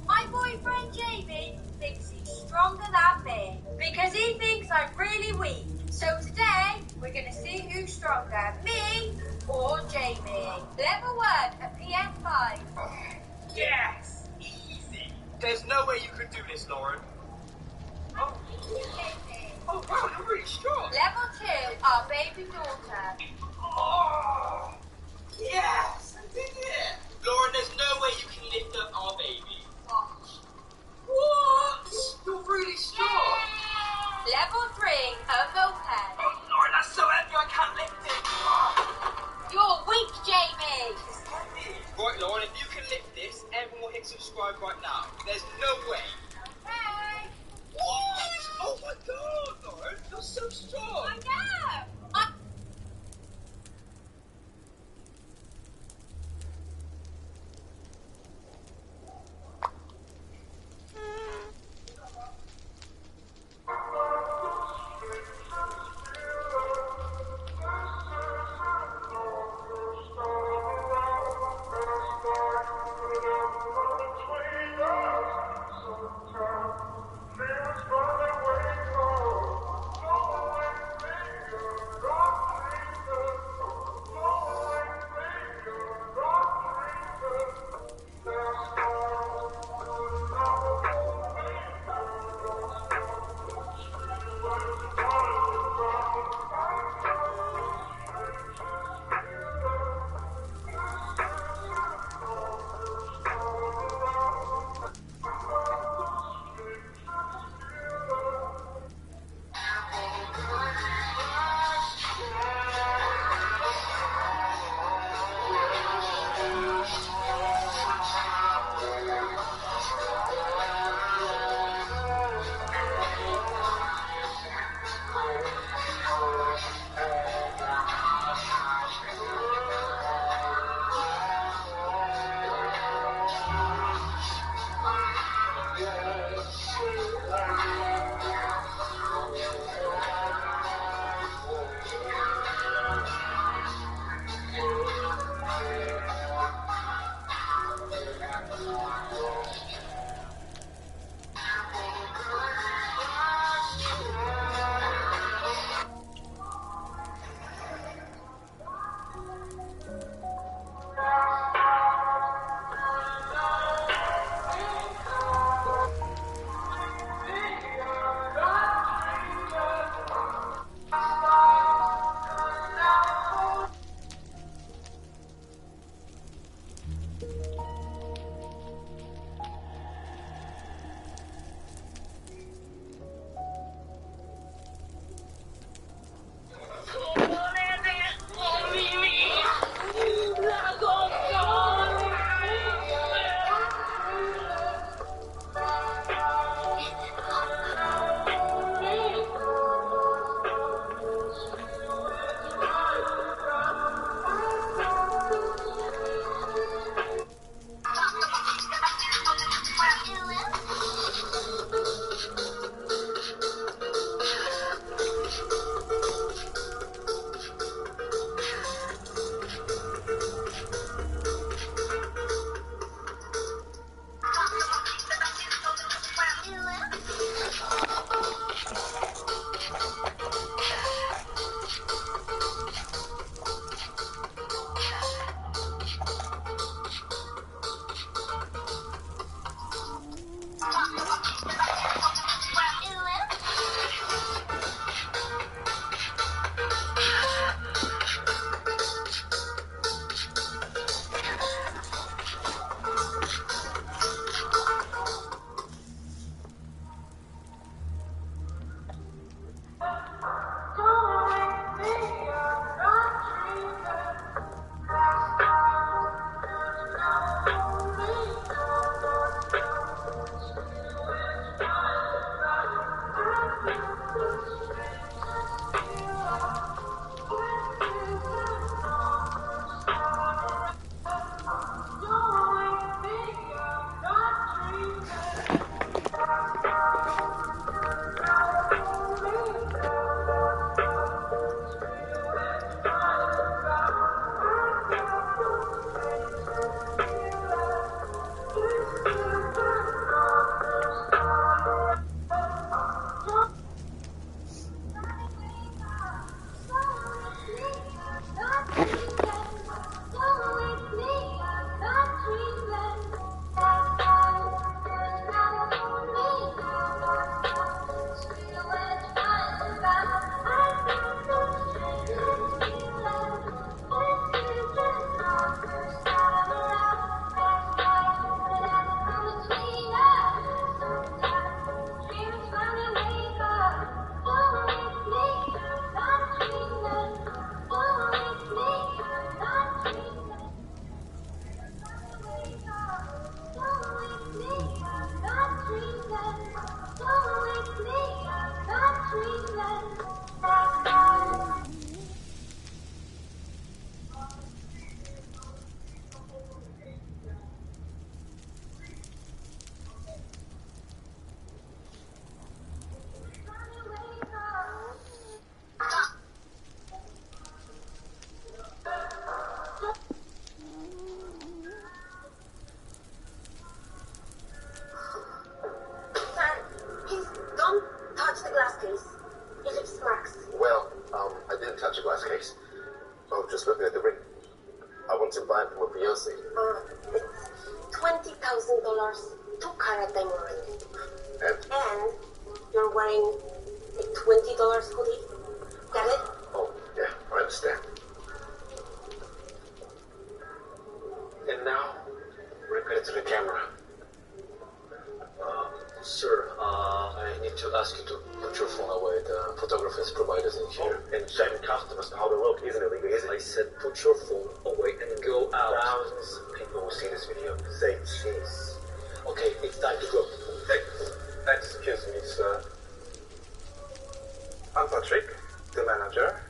My boyfriend Jamie thinks he's stronger than me because he thinks I'm really weak. So today we're gonna see who's stronger, me or Jamie. Level 1 at PS5. Yes! Easy! There's no way you could do this, Lauren. Oh, wow, you're really strong. Level 2, our baby daughter. Oh, yes! I did it! Lauren, there's no way you can lift up our baby. What? You're really strong. Level 3, a moped. Oh, Lauren, that's so heavy, I can't lift it. You're weak, Jamie. It's heavy. Right, Lauren, if you can lift this, everyone will hit subscribe right now. There's no way. Okay. What? Oh my god, Lauren, you're so strong. I know. Oh, just looking at the ring. I want to buy it for my fiancé. $20,000, 2-carat diamond ring. And you're wearing a $20 hoodie. Got it? Oh, yeah, I understand. And now, repeat it to the camera. Sir, I need to ask you to put your phone away. The photographer has provided in here. And shaming customers how to look isn't illegal, is it? I said put your phone away and go out. Thousands of people will see this video. Say cheese. Okay, it's time to go. Hey, excuse me, sir. I'm Patrick, the manager.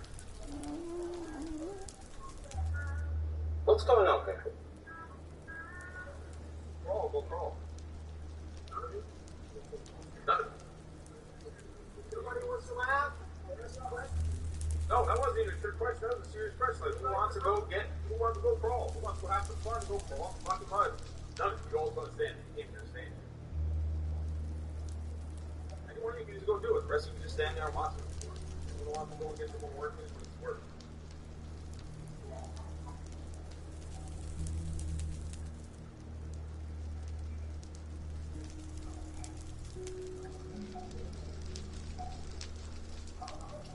What's going on here? Go crawl. Nobody wants to laugh? No, that wasn't even a trick question. That was a serious question. Like, who wants to go crawl? Who wants to have some fun, go crawl, lots of fun? None of you all understand. You can't understand. Any one of you can just go do it. The rest of you can just stand there and watch it. You don't want to go and get someone working, it's work.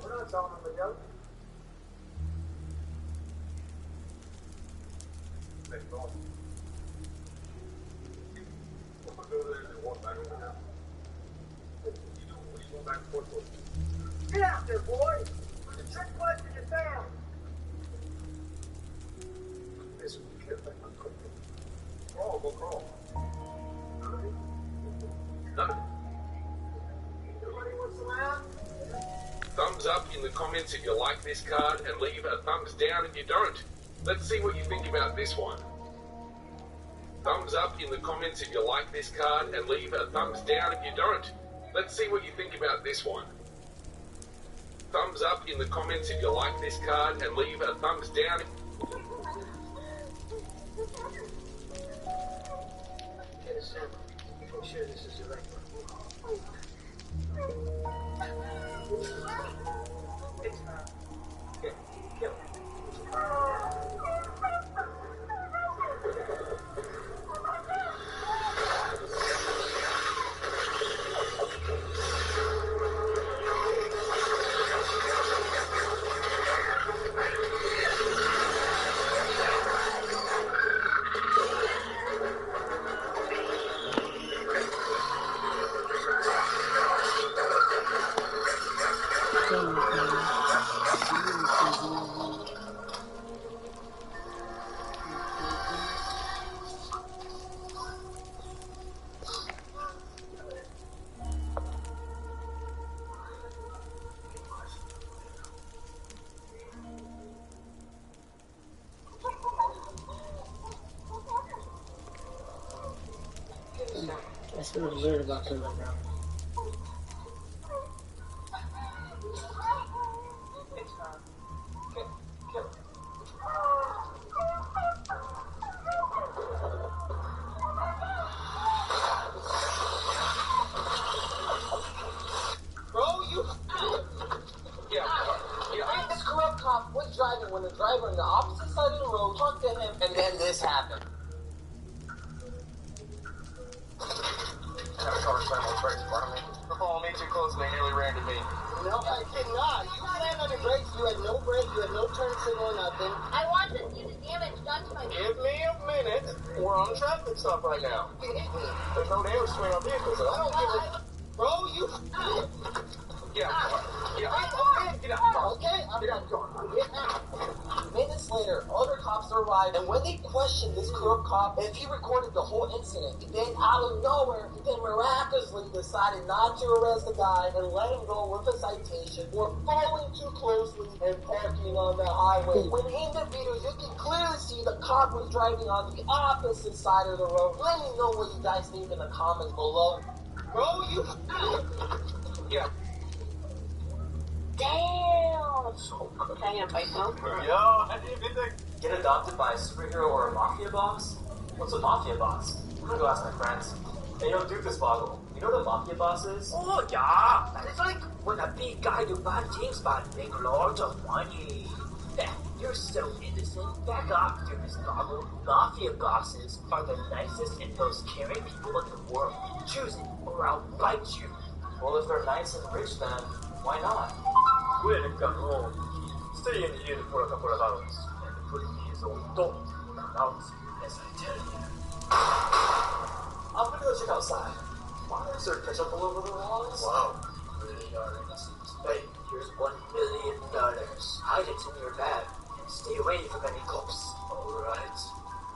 We're not telling them to go. Next call. I'm gonna go there and walk back over now. What are you going back and forth for? Get out there, boy! The trick question is found. This will be good. Crawl, go crawl. None of it. Nobody wants to laugh? Thumbs up in the comments if you like this card, and leave a thumbs down if you don't. Let's see what you think about this one. Thumbs up in the comments if you like this card, and leave a thumbs down if you don't. Let's see what you think about this one. Thumbs up in the comments if you like this card, and leave a thumbs down. Get a sample. Make sure this is the right one. It's not. Go. That's what's weird about them, bro. Bro, you. Yeah. This corrupt cop was driving when the driver on the opposite side of the road talked to him, and then this happened. Follow me too close and they nearly ran into me. No, I did not. You slammed on your brakes. You had no brake. You had no turn signal, nothing. I want to see the damage done to my Give me a minute. We're on a traffic stop right now. There's no damage to our vehicles. I don't give a... Bro, you... Yeah. Okay, I'm getting out. Minutes later, other cops arrived, and when they questioned this corrupt cop if he recorded the whole incident, then out of nowhere, he then miraculously decided not to arrest the guy and let him go with a citation for following too closely and parking on the highway. When in the video, you can clearly see the cop was driving on the opposite side of the road. Let me know what you guys think in the comments below. Bro, you... Yeah. Damn! So good. Can I get a bite now? Yo, how do you think? Get adopted by a superhero or a mafia boss? What's a mafia boss? I'm gonna go ask my friends. Hey, yo, Doofus Boggle, you know what a mafia boss is? Oh, yeah. That is like when a big guy do bad things but make lots of money. Yeah, you You're so innocent. Back off, Doofus Goggle. Mafia bosses are the nicest and most caring people in the world. Choose it, or I'll bite you. Well, if they're nice and rich, then why not? Welcome home. Stay in here for a couple of hours, and put his own don't come out as I tell you. I'm gonna go check outside. Why is there ketchup all over the walls? Wow, you really are innocent. Hey, here's $1 million. Hide it in your bag and stay away from any cops. Alright.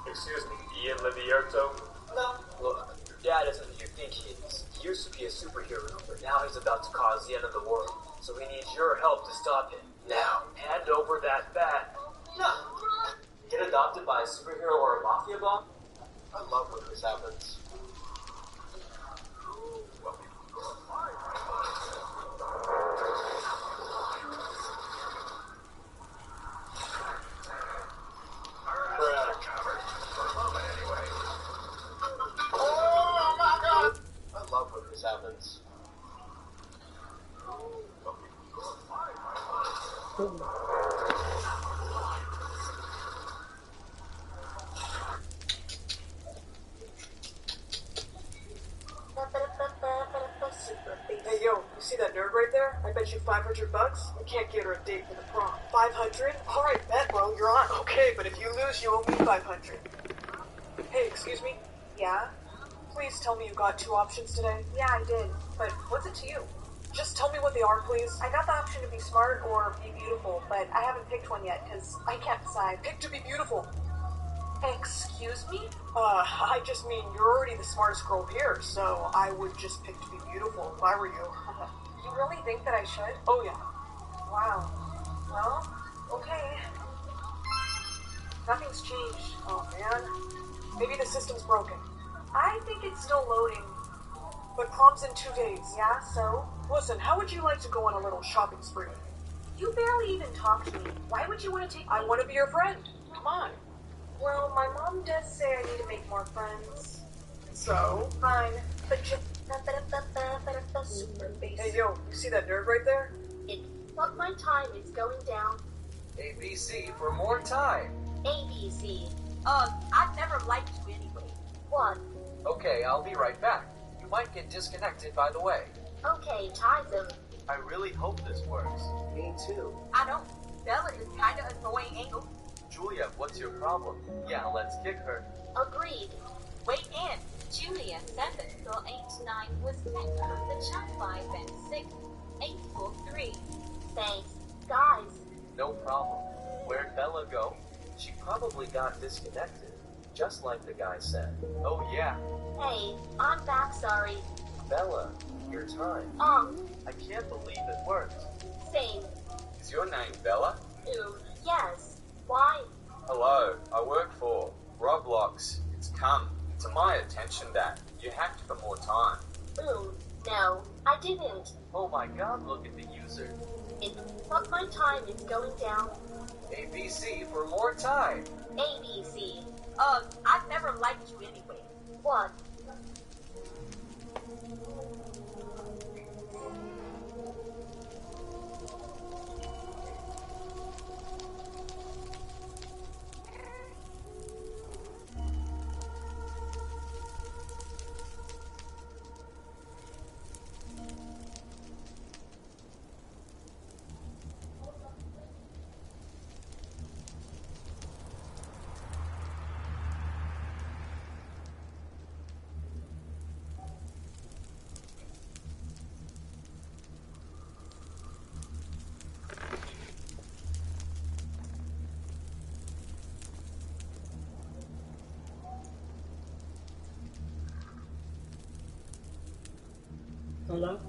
Excuse me, Ian Levierto? No. Look, your dad isn't who you think he is. He used to be a superhero, but now he's about to cause the end of the world. So we need your help to stop him. Now, hand over that bag. No. Get adopted by a superhero or a mafia boss? I love when this happens. Oh my God! I love when this happens. Hey yo, you see that nerd right there? I bet you $500. I can't get her a date for the prom. 500? Alright, bet, bro, you're on. Okay, but if you lose, you owe me 500. Hey, excuse me? Yeah? Please tell me you got 2 options today. Yeah, I did. But what's it to you? Just tell me what they are, please. I got the option to be smart or be beautiful, but I haven't picked one yet, because I can't decide. Pick to be beautiful. Excuse me? I just mean you're already the smartest girl here, so I would just pick to be beautiful if I were you. You really think that I should? Oh yeah. Wow. Well, okay. Nothing's changed. Oh man. Maybe the system's broken. I think it's still loading. But prom's in 2 days. Yeah, so? Listen, how would you like to go on a little shopping spree? You barely even talk to me. Why would you want to take me? I want to be your friend. Come on. Well, my mom does say I need to make more friends. So? Fine. But just... super basic. Hey, yo, you see that nerd right there? But my time is going down. ABC for more time. ABC. I've never liked you anyway. What? Okay, I'll be right back. You might get disconnected, by the way. Okay, Tyson. I really hope this works. Me too. I know. Bella is kinda annoying angle. Julia, what's your problem? Yeah, let's kick her. Agreed. Wait in. Julia 7-89 was kicked from the chat 5 and 6-843. Thanks, guys. No problem. Where'd Bella go? She probably got disconnected, just like the guy said. Oh yeah. Hey, I'm back, sorry. Bella, your time. I can't believe it worked. Same. Is your name Bella? Yes. Why? Hello, I work for Roblox. It's come to my attention that you hacked for more time. No, I didn't. Oh my god, look at the user. But my time is going down. ABC for more time. ABC. I've never liked you anyway. What? Hello?